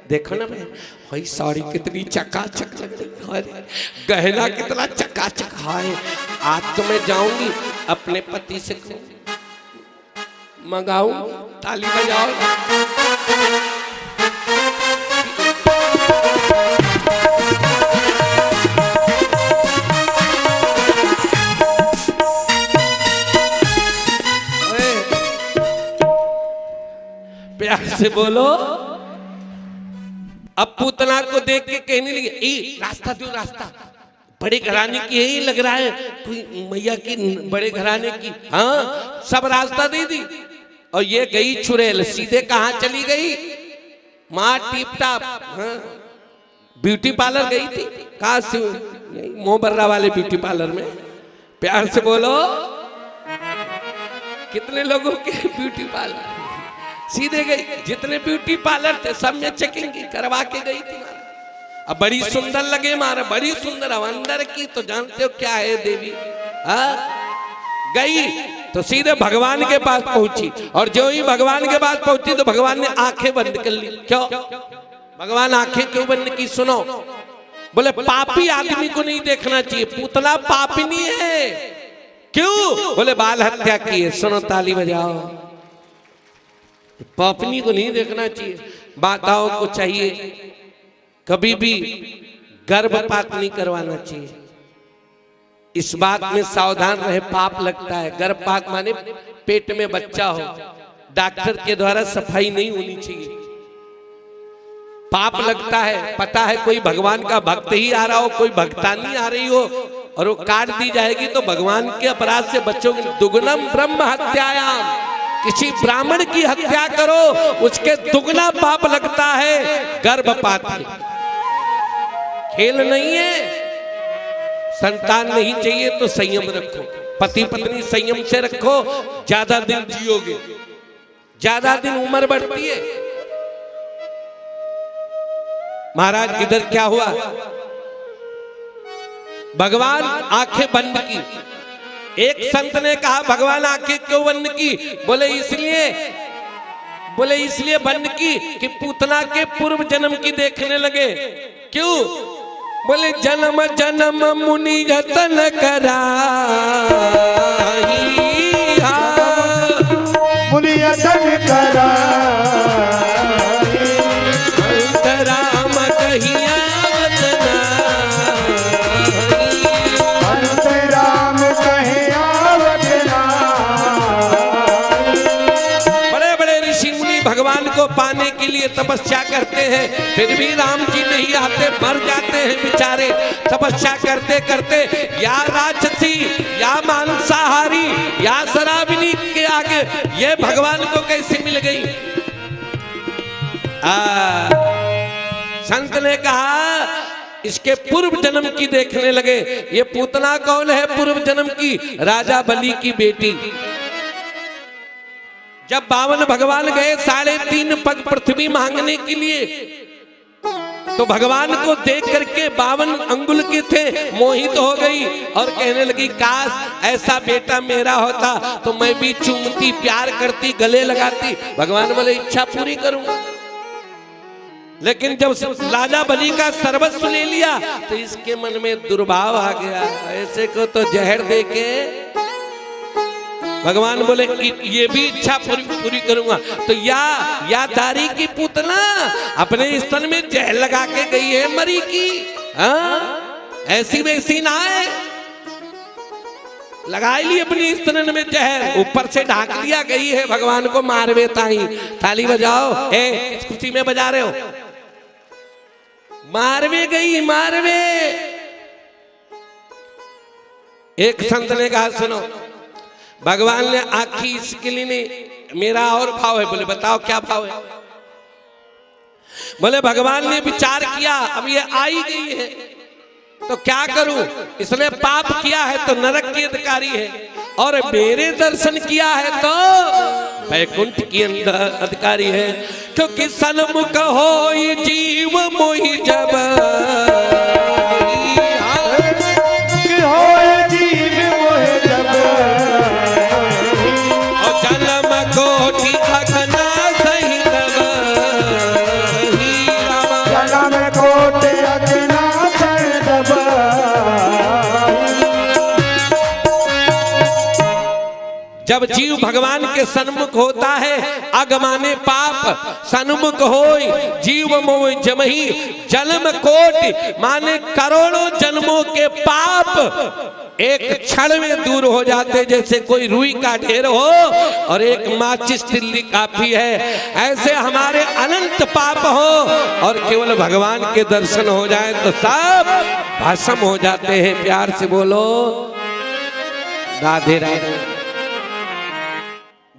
देखो ना बहन, भाई साड़ी कितनी चकाचक लग रही है, गहना कितना चकाचक है। आज तो मैं जाऊंगी अपने पति से मंगाऊं, ताली बजाओ। प्यार से बोलो। अब पूतना को देख के कहने लगी, ए रास्ता दो, रास्ता बड़े घराने की यही लग रहा है, कोई मैया की बड़े घराने की। हाँ सब रास्ता दे दी। और ये गई चुड़ैल, सीधे कहाँ चली गई? माँ टिप टाप, हाँ ब्यूटी पार्लर गई थी। कहाँ से? मोहबर्रा वाले ब्यूटी पार्लर में। प्यार से बोलो। कितने लोगों के ब्यूटी पार्लर? सीधे गई, जितने ब्यूटी पार्लर थे सब में चेकिंग करवा के गई थी। अब बड़ी सुंदर लगे मारा, बड़ी सुंदर। अब अंदर की तो जानते हो क्या है देवी। गई तो सीधे भगवान के पास पहुंची। और जो ही भगवान के पास पहुंची तो भगवान ने आंखें बंद कर ली। क्यों भगवान आंखें क्यों बंद की? सुनो, बोले पापी आदमी को नहीं देखना चाहिए। पूतना पापी नहीं है। क्यों? बोले बाल हत्या की है। सुनो ताली बजाओ। पापनी को नहीं देखना चाहिए। माताओं को चाहिए कभी भी गर्भपात नहीं करवाना चाहिए। इस बात में सावधान रहे, पाप लगता है। गर्भपात माने पेट में बच्चा हो, डॉक्टर के द्वारा सफाई नहीं होनी चाहिए, पाप लगता है। पता है कोई भगवान का भक्त ही आ रहा हो, कोई भक्तानी आ रही हो और वो काट दी जाएगी तो भगवान के अपराध से बचोगे। दुगुनम ब्रह्म हत्यायाम, किसी ब्राह्मण की हत्या करो उसके दुगना पाप लगता है। गर्भपात खेल नहीं है। संतान नहीं चाहिए तो संयम रखो, पति पत्नी संयम से रखो, ज्यादा दिन जियोगे, ज्यादा दिन उम्र बढ़ती है। महाराज इधर क्या हुआ? भगवान आंखें बंद की। एक संत ने कहा भगवान आंखें क्यों बंद की? बोले इसलिए बंद की कि पूतना के पूर्व जन्म की देखने लगे। क्यों? बोले जन्म जन्म मुनि जतन कराई, को पाने के लिए तपस्या करते हैं, फिर भी राम जी नहीं आते, मर जाते हैं बेचारे तपस्या करते करते। या राक्षसी, या मांसाहारी, या शराबिनी के आगे ये भगवान को कैसे मिल गई? संत ने कहा इसके पूर्व जन्म की देखने लगे। ये पूतना कौन है पूर्व जन्म की? राजा बलि की बेटी। जब बावन भगवान गए 3.5 पग पृथ्वी मांगने के लिए, तो भगवान को देख करके 52 अंगुल के थे, मोहित हो गई और कहने लगी काश ऐसा बेटा मेरा होता तो मैं भी चूमती, प्यार करती, गले लगाती। भगवान बोले इच्छा पूरी करूंगा। लेकिन जब राजा बलि का सर्वस्व ले लिया तो इसके मन में दुर्भाव आ गया, ऐसे को तो जहर दे के। भगवान बोले ये भी इच्छा पूरी करूंगा। तो या दारी की पुतना अपने स्तन में जहर लगा के गई है मरी की, ऐसी वैसी ना है, लगाई ली अपनी स्तन में जहर, ऊपर से ढाक लिया, गई है भगवान को मारवे ताई। ताली बजाओ, खुशी में बजा रहे हो, मारवे गई, मारवे। एक संत ने कहा सुनो, भगवान ने आखी इसके लिए नहीं, मेरा और भाव है। बोले बताओ क्या भाव है? बोले भगवान ने विचार किया अब ये आई गई है तो क्या करूं, इसने पाप किया है तो नरक के अधिकारी है, और मेरे दर्शन किया है तो वैकुंठ की अधिकारी है। क्योंकि सन्मुख हो जीव मोहि जब, जब जीव भगवान के सन्मुख होता है अगमाने पाप सन्मुख होय जीव मोह जमही जन्म कोटि, माने करोड़ों जन्मों के पाप एक क्षण में दूर हो जाते। जैसे कोई रुई का ढेर हो और एक माचिस तिल्ली काफी है, ऐसे हमारे अनंत पाप हो और केवल भगवान के दर्शन हो जाए तो सब भस्म हो जाते हैं। प्यार से बोलो राधे राधे।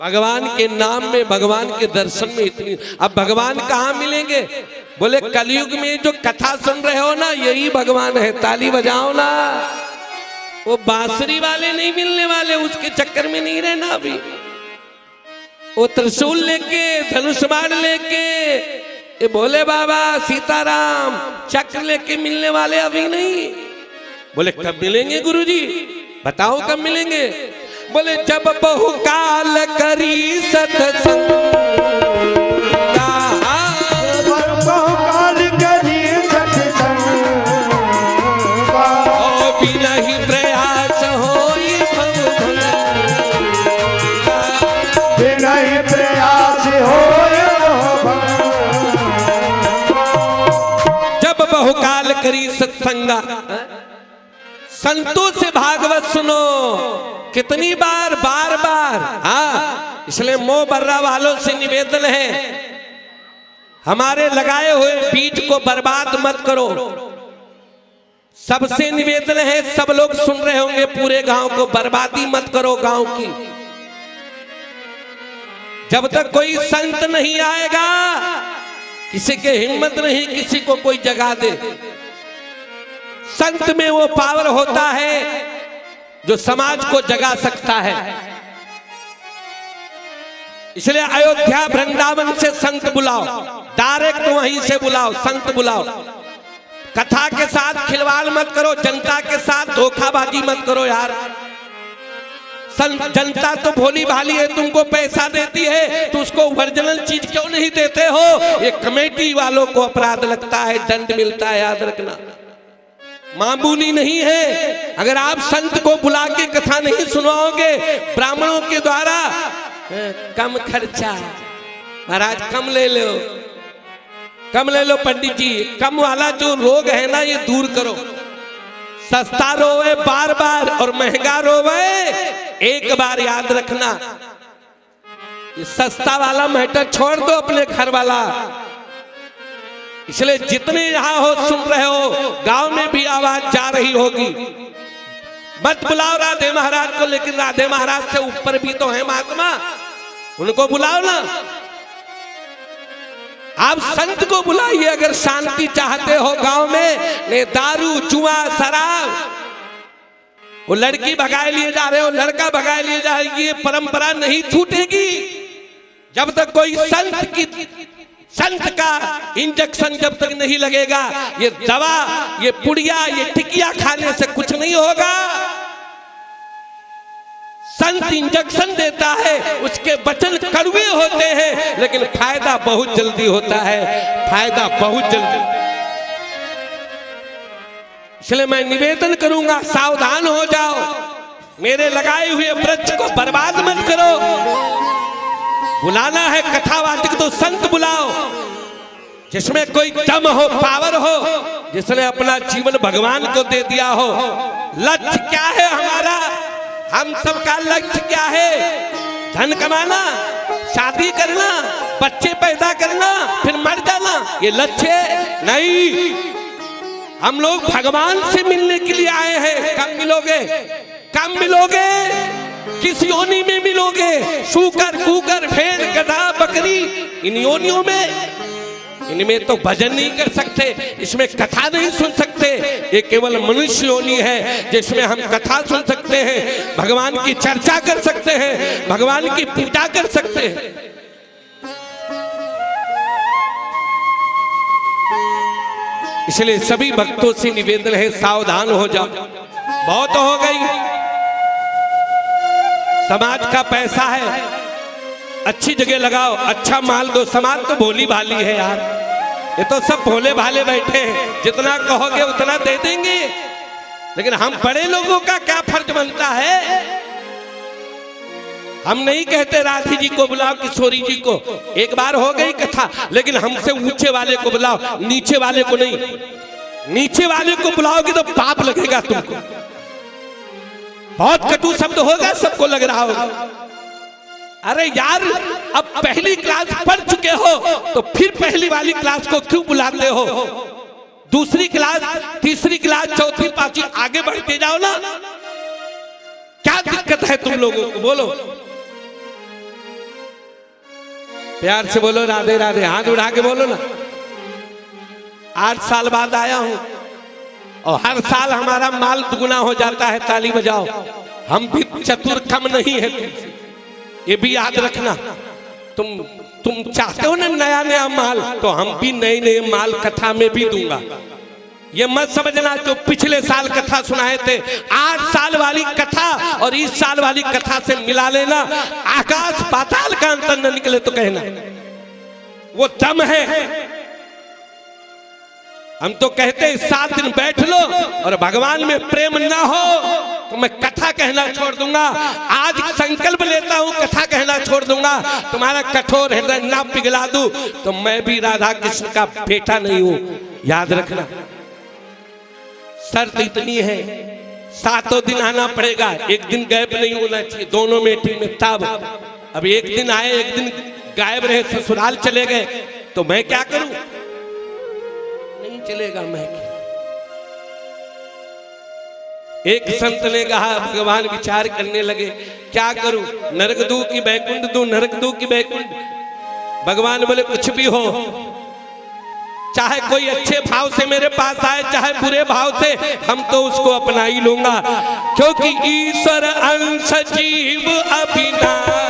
भगवान के नाम में, भगवान के दर्शन में इतनी, अब भगवान कहाँ मिलेंगे? बोले कलयुग में जो कथा सुन रहे हो ना, यही भगवान है। ताली बजाओ ना। वो बांसुरी वाले नहीं मिलने वाले, उसके चक्कर में नहीं रहना अभी। वो त्रिशूल लेके, धनुष बाण लेके, ये भोले बाबा, सीताराम, चक्र लेके मिलने वाले अभी नहीं। बोले कब मिलेंगे गुरुजी? बताओ कब मिलेंगे? बोले जब बहुकाल करी सत्संग, बहुकाल करी सत्संग, बिना ही प्रयास होई भव, बिना ही प्रयास होए जब बहुकाल करी सत्संगा। संतों से भागवत सुनो। कितनी बार, बार बार। हाँ, इसलिए मोह बर्रा वालों से निवेदन है, हमारे लगाए हुए बीज को बर्बाद मत करो। सबसे निवेदन है, सब लोग सुन रहे होंगे, पूरे गांव को बर्बादी मत करो गांव की। जब तक कोई संत नहीं आएगा, किसी के हिम्मत नहीं किसी को कोई जगा दे। संत में वो पावर होता है जो समाज को जगा सकता है। इसलिए अयोध्या वृंदावन से संत बुलाओ, डायरेक्ट वहीं से बुलाओ, संत बुलाओ। कथा के साथ खिलवाड़ मत करो, जनता के साथ धोखाबाजी मत करो यार। जनता तो भोली भाली है, तुमको पैसा देती है तो उसको ओरिजिनल चीज क्यों नहीं देते हो? ये कमेटी वालों को अपराध लगता है, दंड मिलता है, याद रखना। मामूली नहीं है। अगर आप संत को बुला के कथा नहीं सुनाओगे ब्राह्मणों के द्वारा, कम खर्चा महाराज, कम ले लो, कम ले लो पंडित जी, कम वाला जो रोग है ना ये दूर करो। सस्ता रोवे बार बार और महंगा रोवे एक बार, याद रखना। ये सस्ता वाला मैटर छोड़ दो, अपने घर वाला। इसलिए जितने यहां हो सुन रहे हो, गांव में भी आवाज जा रही होगी। मत बुलाओ राधे महाराज को, लेकिन राधे महाराज से ऊपर भी तो है महात्मा, उनको बुलाओ ना। आप संत को बुलाइए अगर शांति चाहते हो गांव में। नहीं दारू जुआ शराब, वो लड़की भगाए लिए जा रहे हो, लड़का भगाए लिए जा रहे हो, ये परंपरा नहीं छूटेगी जब तक कोई संत का इंजेक्शन जब तक नहीं लगेगा। ये दवा, ये पुड़िया, ये टिकिया खाने से कुछ नहीं होगा। संत इंजेक्शन देता है, उसके वचन कड़वे होते हैं, लेकिन फायदा बहुत जल्दी होता है, फायदा बहुत जल्दी। इसलिए मैं निवेदन करूंगा, सावधान हो जाओ, मेरे लगाए हुए वृक्ष को बर्बाद मत करो। बुलाना है कथावाचक तो संत बुलाओ, जिसमें कोई दम हो, पावर हो, जिसने अपना जीवन भगवान को दे दिया हो। लक्ष्य क्या है हमारा? हम सबका लक्ष्य क्या है? धन कमाना, शादी करना, बच्चे पैदा करना, फिर मर जाना, ये लक्ष्य है? नहीं, हम लोग भगवान से मिलने के लिए आए हैं। कब मिलोगे? कब मिलोगे? किस योनि में मिलोगे? सूकर, कुकर, भेड़, गधा, बकरी, इन योनियों में। इनमें तो भजन नहीं कर सकते, इसमें कथा नहीं सुन सकते। ये केवल मनुष्य योनि है जिसमें हम कथा सुन सकते हैं, भगवान की चर्चा कर सकते हैं, भगवान की पूजा कर सकते हैं। इसलिए सभी भक्तों से निवेदन है, सावधान हो जाओ। बहुत हो गई, समाज का पैसा है, अच्छी जगह लगाओ, अच्छा माल दो। समाज तो भोली भाली है यार, ये तो सब भोले भाले बैठे हैं, जितना कहोगे उतना दे देंगे। लेकिन हम बड़े लोगों का क्या फर्ज बनता है? हम नहीं कहते राधी जी को बुलाओ, किशोरी जी को, एक बार हो गई कथा, लेकिन हमसे ऊंचे वाले को बुलाओ, नीचे वाले को नहीं। नीचे वाले को बुलाओगे तो पाप लगेगा तुमको, बहुत कटु शब्द होगा, सबको लग रहा होगा। अरे यार, अब पहली क्लास पढ़ चुके हो तो फिर पहली वाली क्लास को क्यों बुलाते हो? दूसरी क्लास, तीसरी क्लास, चौथी, पांचवी, आगे बढ़ते जाओ ना। क्या दिक्कत है तुम लोगों को? बोलो, प्यार से बोलो राधे राधे, हाथ उठा के बोलो ना। 8 साल बाद आया हूं और हर साल हमारा माल दुगुना हो जाता है, ताली बजाओ। हम भी चतुर कम नहीं है तुमसे, ये भी याद रखना। तुम चाहते हो ना नया नया माल, तो हम भी नए नए माल कथा में भी दूंगा। ये मत समझना जो पिछले साल कथा सुनाए थे, 8 साल वाली कथा और इस साल वाली कथा से मिला लेना, आकाश पाताल का अंतर न निकले तो कहना। वो दम है। हम तो कहते हैं 7 दिन बैठ लो और भगवान में प्रेम ना हो तो मैं कथा कहना छोड़ दूंगा। आज संकल्प लेता हूं कथा कहना छोड़ दूंगा, तुम्हारा कठोर हृदय ना पिघला दूं तो मैं भी राधा कृष्ण का बेटा नहीं हूं, याद रखना। शर्त इतनी है, 7 दिन आना पड़ेगा, एक दिन गैप नहीं होना चाहिए दोनों मीटिंग में। तब अब एक दिन आए, एक दिन गायब रहे, ससुराल चले गए तो मैं क्या करूं? नहीं चलेगा। मैं एक संत ने कहा, भगवान विचार करने लगे क्या करूं, नरक दूं कि बैकुंठ दूं, नरक दूं कि बैकुंठ। भगवान बोले कुछ भी हो, चाहे कोई अच्छे भाव से मेरे पास आए, चाहे बुरे भाव से, हम तो उसको अपना ही लूंगा, क्योंकि ईश्वर अंश जीव अविनाशी।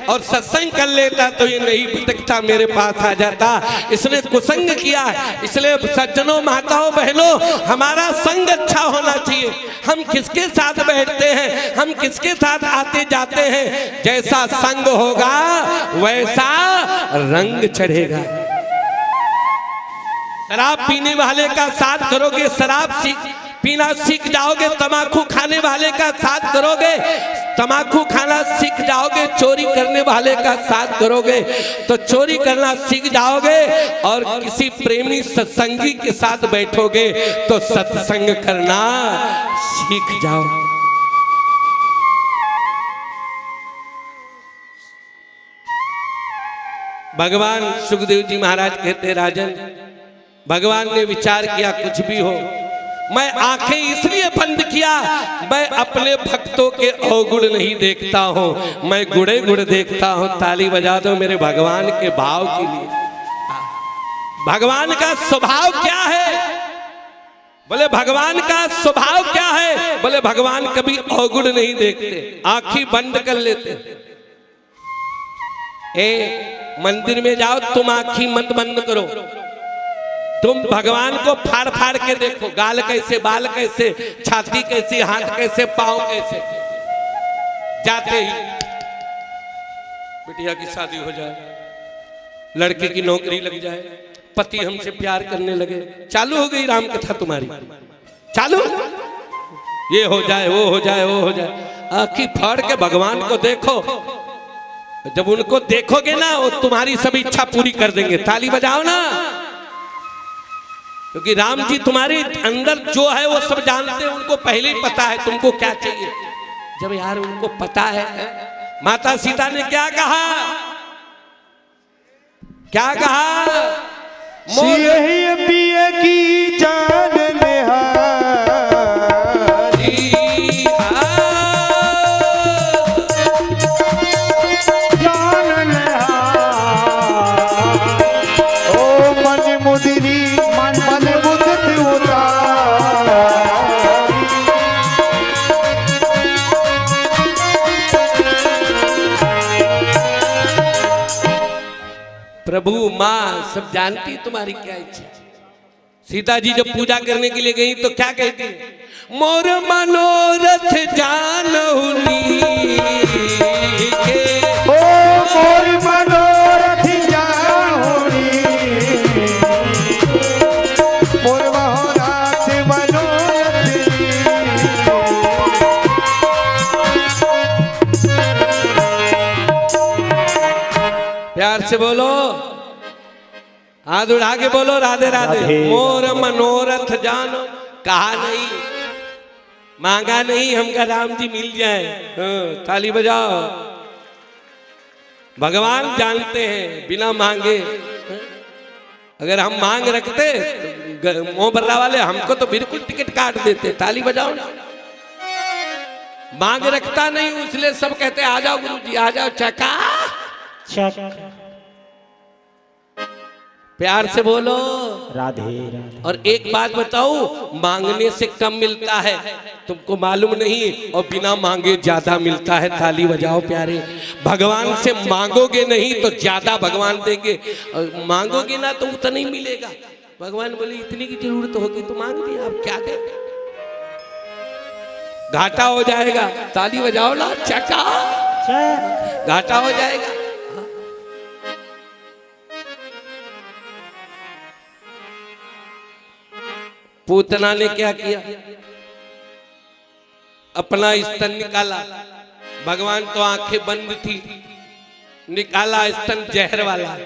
और सत्संग कर लेता तो ये नहीं भटकता, मेरे पास आ जाता। इसने कुसंग किया, इसलिए सज्जनों, माताओं, बहनों, हमारा संग अच्छा होना चाहिए। हम किसके साथ बैठते हैं, हम किसके साथ आते जाते हैं, जैसा संग होगा वैसा रंग चढ़ेगा। शराब पीने वाले का साथ करोगे, शराब पीना सीख जाओगे। तम्बाकू खाने वाले का साथ करोगे, तम्बाकू खाना सीख जाओगे। चोरी करने वाले का साथ करोगे तो चोरी करना सीख जाओगे। और किसी प्रेमी सत्संगी के साथ बैठोगे तो सत्संग करना सीख जाओ। भगवान सुखदेव जी महाराज कहते, राजन भगवान ने विचार किया कुछ भी हो, मैं आंखें इसलिए बंद किया, मैं अपने भक्तों के अवगुण नहीं देखता हूं, मैं गुणे गुण देखता हूं। ताली बजा दो मेरे भगवान के भाव के लिए। भगवान का स्वभाव क्या है? बोले भगवान का स्वभाव क्या है? बोले भगवान कभी अवगुण नहीं देखते, आंखें बंद कर लेते। मंदिर में जाओ, तुम आंखें मत बंद करो, तुम भगवान को फाड़ फाड़ के देखो, गाल कैसे, बाल कैसे, छाती कैसी, हाथ कैसे, पांव कैसे। जाते ही बिटिया की शादी हो जाए, लड़के की नौकरी लग जाए, पति हमसे प्यार करने लगे, चालू हो गई राम कथा तुम्हारी, चालू, ये हो जाए, वो हो जाए, वो हो जाए। आंखें फाड़ के भगवान को देखो, जब उनको देखोगे ना वो तुम्हारी सभी इच्छा पूरी कर देंगे। ताली बजाओ ना, क्योंकि राम जी तुम्हारे अंदर जो है वो सब जानते हैं, उनको पहले ही पता है तुमको क्या चाहिए। जब यार उनको पता है, माता सीता ने क्या कहा, क्या कहा? सियहि पिय की जान प्रभु माँ सब जानती तुम्हारी क्या इच्छा। सीता जी जब पूजा करने के लिए गई तो क्या कहती है? मोर मनोरथ जानहुनी के, ओ मोर मनोरथ जानहुनी, मोर मनोरथ मनोरथ। प्यार से बोलो, हाथ उठा के बोलो राधे राधे। मोर मनोरथ जानो, कहा नहीं, मांगा नहीं हमका राम जी मिल जाए। ताली बजाओ। भगवान जानते हैं बिना मांगे, अगर हम मांग रखते तो मोह बर्रा वाले हमको तो बिल्कुल टिकट काट देते। ताली बजाओ ना। मांग रखता नहीं, इसलिए सब कहते आ जाओ गुरुजी, आ जाओ, चका प्यार से बोलो राधे राधे। और एक बात बताऊं, मांगने से कम मिलता है, तुमको मालूम नहीं, और बिना मांगे ज्यादा मिलता है। ताली बजाओ प्यारे। भगवान से मांगोगे नहीं तो ज्यादा भगवान देंगे, और मांगोगे ना तो उतना ही मिलेगा। भगवान बोले इतनी की जरूरत होगी तो मांग दिया, आप क्या दे, घाटा हो जाएगा। ताली बजाओ ना, चका घाटा हो जाएगा। पूतना ने क्या किया? अपना स्तन निकाला। भगवान तो आंखें बंद थी, निकाला स्तन जहर वाला,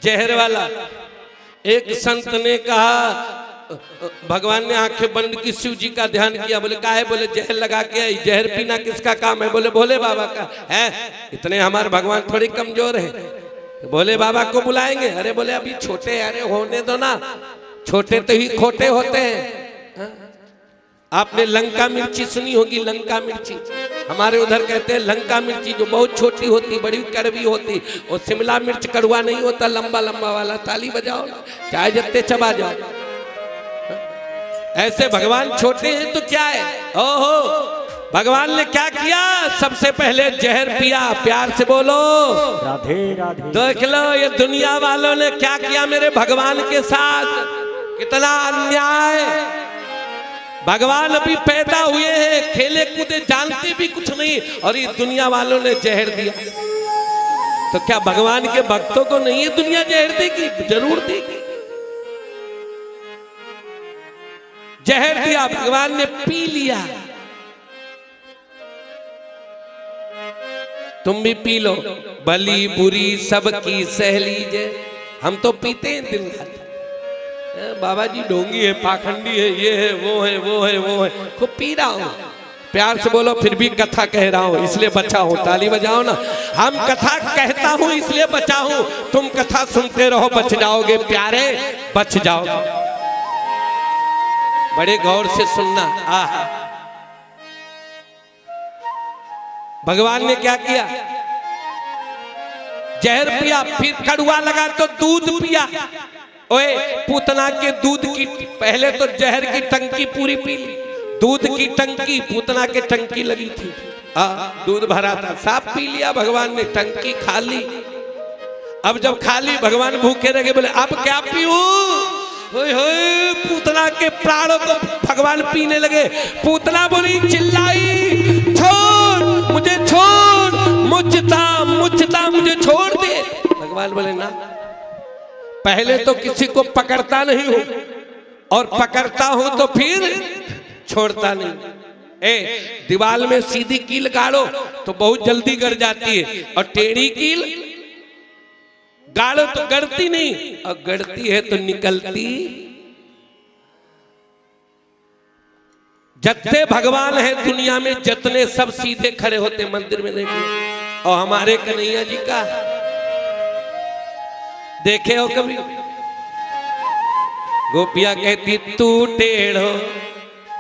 जहर वाला। एक संत ने कहा, भगवान ने आंखें बंद की, शिव जी का ध्यान किया, बोले काहे? बोले जहर लगा के आई। जहर पीना किसका काम है? बोले भोले बाबा का है। इतने हमारे भगवान थोड़ी कमजोर है, भोले बाबा को बुलाएंगे। अरे बोले अभी छोटे हैं, अरे होने दो ना, छोटे तो ही खोटे होते हैं। आपने लंका मिर्ची सुनी होगी, लंका मिर्ची हमारे उधर कहते हैं लंका मिर्ची, जो बहुत छोटी होती, बड़ी कड़वी होती। और शिमला मिर्च कड़वा नहीं होता, लंबा लंबा वाला। ताली बजाओ ना, चाहे जितने चबा जाओ। ऐसे भगवान छोटे हैं तो क्या है? ओहो, भगवान ने क्या किया? सबसे पहले जहर पिया। प्यार से बोलो राधे राधे। देख लो ये दुनिया वालों ने क्या किया मेरे भगवान के साथ, कितना अन्याय। भगवान अभी पैदा हुए हैं, खेले कूदे, जानते भी कुछ नहीं, और ये दुनिया वालों ने जहर दिया। तो क्या भगवान के भक्तों को नहीं है दुनिया जहर देगी? जरूर देगी। जहर दिया, भगवान ने पी लिया। तुम भी पी लो, भली बुरी सबकी सह लीजिए। हम तो पीते हैं दिन रात। बाबा जी ढोंगी है, पाखंडी है, ये है, वो है, वो है, वो है, खूब पी रहा हूं। प्यार से बोलो, फिर भी कथा कह रहा हूं इसलिए बचा हूं। ताली बजाओ ना। हम कथा कहता हूं इसलिए बचा हूं। तुम कथा सुनते रहो, बच जाओगे प्यारे, बच जाओगे। बड़े गौर से सुनना। आहा, भगवान ने क्या किया? जहर पिया, फिर कड़वा लगा तो दूध पिया। ओए, पूतना के दूध की, पहले तो जहर की टंकी पूरी पी ली, दूध की टंकी, पूतना के टंकी लगी थी, दूध भरा था, सब पी लिया भगवान ने, टंकी खाली। अब जब खाली, भगवान भूखे रह गए, बोले अब क्या पीऊं? पूतना के प्राणों को भगवान पीने लगे। पूतना बोली, चिल्लाई, छोड़ मुझे, छोड़, मुझता मुझता मुझे छोड़ दे। भगवान बोले ना, पहले तो किसी को पकड़ता नहीं हूं, और पकड़ता हूं तो फिर छोड़ता नहीं। दीवार में सीधी कील गाड़ो तो बहुत जल्दी गड़ जाती है, और टेढ़ी कील गाड़ो तो गड़ती नहीं, और गड़ती है तो निकलती। जत्ते भगवान है दुनिया में, जतने सब सीधे खड़े होते मंदिर में, देखो। और हमारे कन्हैया जी का देखे हो कभी? गोपियां कहती, तू टेढ़ो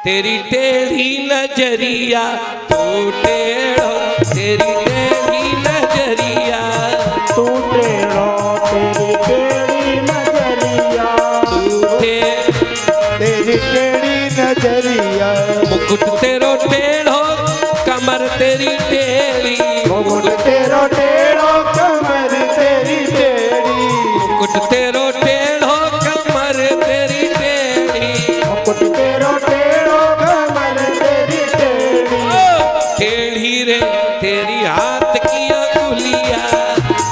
तेरी टेढ़ी नजरिया, तू टेढ़ो तेरी टेढ़ी नजरिया, तू टेढ़ो तेरी टेढ़ी नजरिया, तेरी टेढ़ी नजरिया। मुकुट तेरो टेढ़ो, कमर तेरी टेढ़ी, मुकुट तेरो टेढ़ो, कमर तेरी टेढ़ी, मुकुट तेरो टेढ़ो, कमर तेरी टेढ़ी, मुकुट तेरो टेढ़ो, कमर तेरी टेढ़ी। टेढ़ी रे तेरी हाथ की अंगुलिया,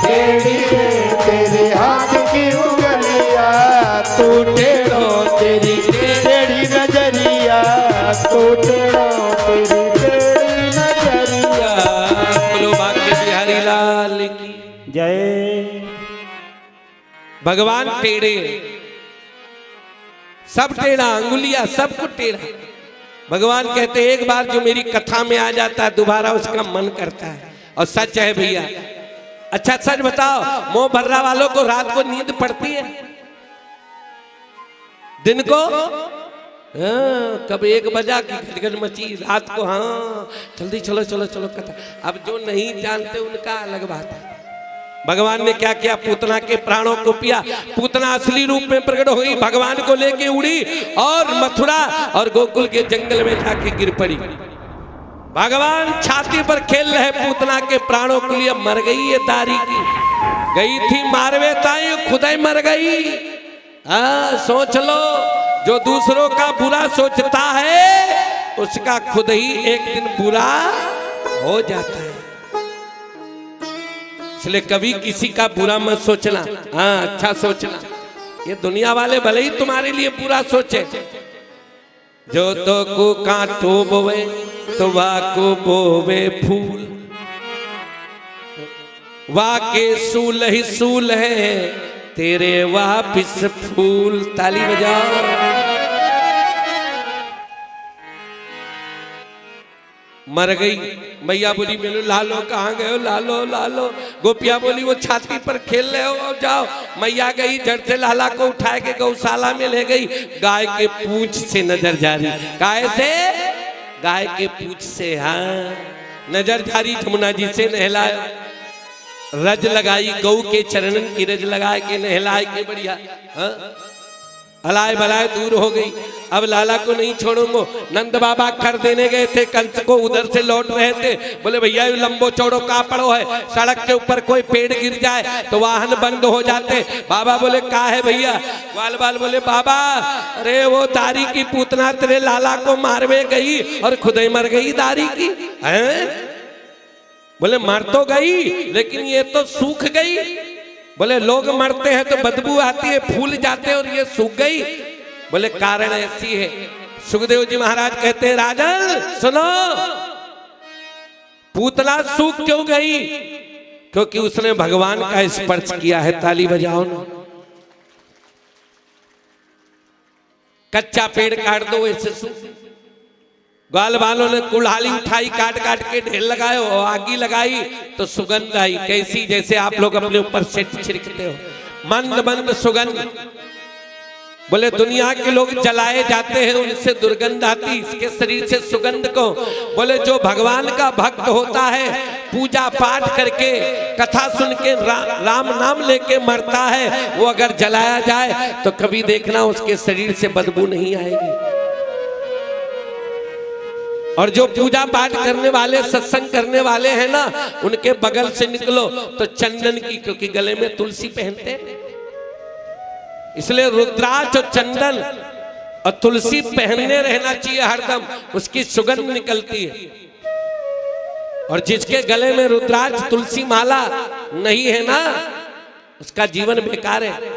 टेढ़ी रे तेरे हाथ की उंगलिया, तू टेढ़ो तेरी टेढ़ी नजरिया, तू टेढ़ो तेरी टेढ़ी नजरिया। बोलो भाग्य बिहारी लाल की जय। भगवान टेढ़े, सब टेढ़ा, अंगुलिया सब कुछ टेढ़ा। भगवान कहते, एक बार जो मेरी कथा में आ जाता है, दोबारा उसका मन करता है। और सच है भैया। अच्छा सच बताओ, मोह भर्रा वालों को रात को नींद पड़ती है? दिन को कब 1 बजा की गजगज मची, रात को हाँ जल्दी चलो चलो चलो कथा। अब जो नहीं जानते उनका अलग बात है। भगवान ने क्या किया? पूतना के प्राणों को पिया। पूतना असली रूप में प्रकट हो गई, भगवान को लेके उड़ी और मथुरा और गोकुल के जंगल में जाके गिर पड़ी। भगवान छाती पर खेल रहे पूतना के प्राणों के लिए। मर गई ये दारी की, गई थी मारवे ताई, खुद ही मर गई। सोच लो, जो दूसरों का बुरा सोचता है उसका खुद ही एक दिन बुरा हो जाता है। इसलिए कभी किसी का बुरा मत सोचना, हाँ अच्छा सोचना। ये दुनिया वाले भले ही तुम्हारे लिए बुरा सोचे। जो तो को कांटो बोवे तो वाको बोवे फूल, वाके सूल ही सूल है तेरे वापिस फूल। ताली बजाओ। मर गई मैया बोली, मेरे लालो कहाँ गए हो? लालो लालो। गोपिया बोली, वो छाती पर खेल रहे हो, जाओ। मैया गई, जड़ से लाला को उठा के गौशाला में ले गई। गाय के पूंछ से नजर जारी, गाय से, गाय के पूंछ से हाँ नजर जारी। जमुना जी से नहलाया, रज लगाई, गौ के चरणन की रज लगाए के नहलाए के बढ़िया, हलाए भलाए दूर हो गई। अब लाला को नहीं छोड़ूंगा। नंद बाबा कर देने गए थे, कंस को उधर से लौट रहे थे। बोले भैया लंबो चौड़ो का पड़ो है, सड़क के ऊपर कोई पेड़ गिर जाए तो वाहन बंद हो जाते। बाबा बोले का है भैया? ग्वाल बाल बोले बाबा अरे वो दारी की पूतना तेरे लाला को मारवे गई और खुद ही मर गई दारी की। बोले मर तो गई लेकिन ये तो सूख गई। बोले लोग मरते हैं तो बदबू आती है, फूल जाते हैं और ये सूख गई। बोले कारण ऐसी है, सुखदेव जी महाराज कहते हैं राजन सुनो, पूतना सूख क्यों गई? क्योंकि उसने भगवान का स्पर्श किया है। ताली बजाओ ना। कच्चा पेड़ काट दो वैसे सूख। ग्वाल वालों ने कुल्हाड़ी उठाई, काट काट के ढेर लगाए और आगी लगाई तो सुगंध आई। कैसी? जैसे आप लोग अपने ऊपर सेंट छिड़कते हो, मंद मंद सुगंध। बोले दुनिया के लोग जलाए जाते हैं, उनसे दुर्गंध आती, इसके शरीर से सुगंध को। बोले जो भगवान का भक्त होता है, पूजा पाठ करके कथा सुन के राम नाम लेके मरता है, वो अगर जलाया जाए तो कभी देखना उसके शरीर से बदबू नहीं आएगी। और जो पूजा पाठ करने वाले, सत्संग करने वाले हैं ना, उनके बगल से निकलो तो चंदन की, क्योंकि गले में तुलसी पहनते हैं, इसलिए रुद्राक्ष और चंदन और तुलसी पहनने रहना चाहिए हरदम, उसकी सुगंध निकलती है। और जिसके गले में रुद्राक्ष तुलसी माला नहीं है ना, उसका जीवन बेकार है।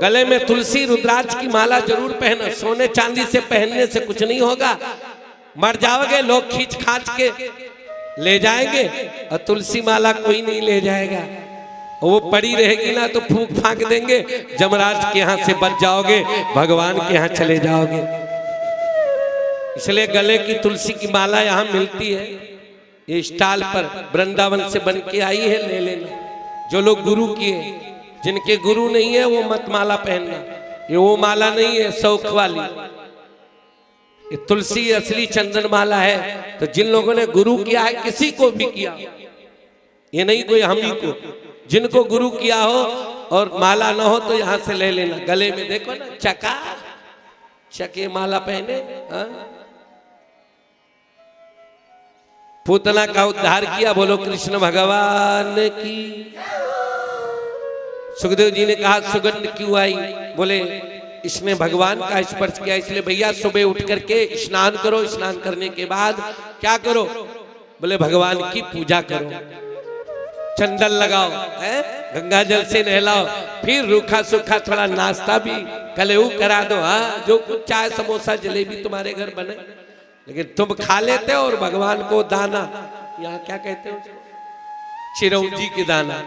गले में तुलसी रुद्राक्ष की माला जरूर पहनो। सोने चांदी से पहनने से कुछ नहीं होगा, मर जाओगे, लोग खींच खाच के ले जाएंगे और तुलसी माला कोई नहीं ले जाएगा। वो पड़ी रहेगी ना तो फूंक फांक देंगे, जमराज के यहाँ से बच जाओगे, भगवान के यहाँ चले जाओगे। इसलिए गले की तुलसी की माला यहाँ मिलती है, ये स्टॉल पर वृंदावन से बन के आई है, ले लेना। जो लोग गुरु किए, जिनके गुरु नहीं है वो मत माला पहनना, ये वो माला नहीं है शौक वाली, ये तुलसी असली चंदन माला है। तो जिन लोगों ने गुरु किया है, किसी को भी किया, ये नहीं कोई हम ही को, जिनको गुरु किया हो और माला ना हो तो यहां से ले लेना। गले में देखो ना चका चके माला पहने। पूतना का उद्धार किया, बोलो कृष्ण भगवान की। सुखदेव जी ने कहा सुगंध क्यों आई? बोले इसने भगवान का स्पर्श किया। इसलिए भैया सुबह उठ करके स्नान करो, स्नान करने के बाद क्या करो? बोले भगवान की पूजा करो, चंदन लगाओ, गंगा जल से नहलाओ, फिर रूखा सूखा थोड़ा नाश्ता भी कलेऊ करा दो। हाँ, जो कुछ चाहे, समोसा जलेबी तुम्हारे घर बने, लेकिन तुम खा लेते हो और भगवान को दाना, यहाँ क्या कहते हो, चिरौंजी की दाना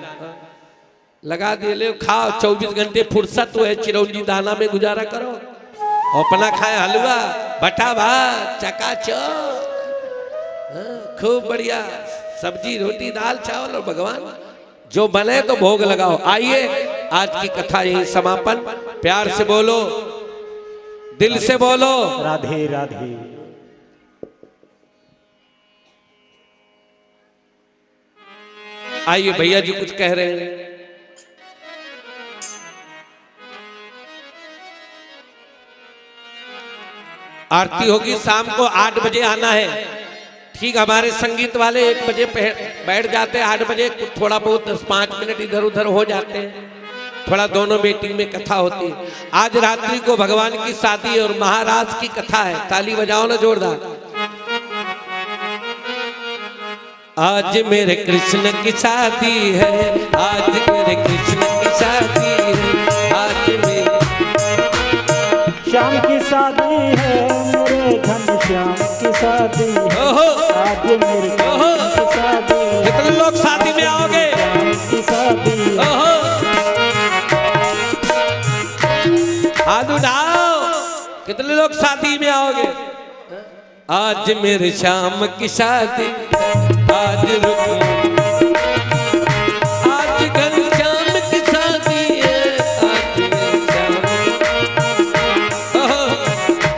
लगा दे, ले खाओ। 24 घंटे फुर्सत है, चिरौंजी दाना में गुजारा करो। अपना खाए हलवा, बटा भात, चकाचौक, खूब बढ़िया सब्जी रोटी दाल चावल, और भगवान जो बने तो भोग लगाओ। आइए आज की कथा यही समापन। प्यार से बोलो, दिल से बोलो, राधे राधे। आइए भैया जी कुछ कह रहे हैं। आरती होगी शाम को 8 बजे आना है। ठीक, हमारे संगीत वाले 1 बजे बैठ जाते हैं, 8 बजे थोड़ा बहुत 10-5 मिनट इधर उधर हो जाते हैं, थोड़ा दोनों मीटिंग में कथा होती है। आज रात्रि को भगवान की शादी और महाराज की कथा है। ताली बजाओ ना जोरदार। आज मेरे कृष्ण की शादी है, आज मेरे कृष्ण की शादी है, आज मेरे श्याम की शादी है, मेरे घनश्याम की शादी है, आज मेरे कृष्ण की शादी है। कितने लोग शादी में आओगे? श्याम की शादी है। हाथ उठाओ, कितने लोग शादी में आओगे? आज मेरे श्याम की शादी, आज आज घनश्याम की शादी है, आज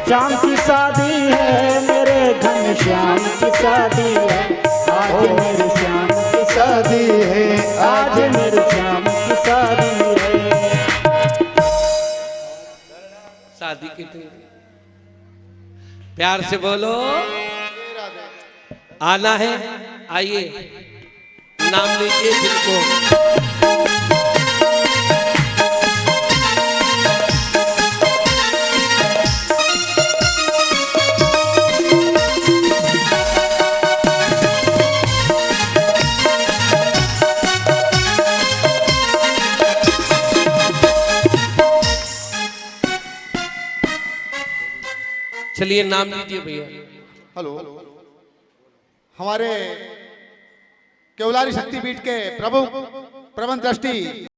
श्याम की शादी है, मेरे घनश्याम की शादी है, आज मेरे श्याम की शादी है, आज मेरे श्याम की शादी है। शादी की प्यार से बोलो, आना है। आइए, नाम लीजिए जिनको। चलिए नाम लीजिए भैया। हेलो, हमारे केवलारी शक्तिपीठ के प्रभु प्रबंध ट्रस्टी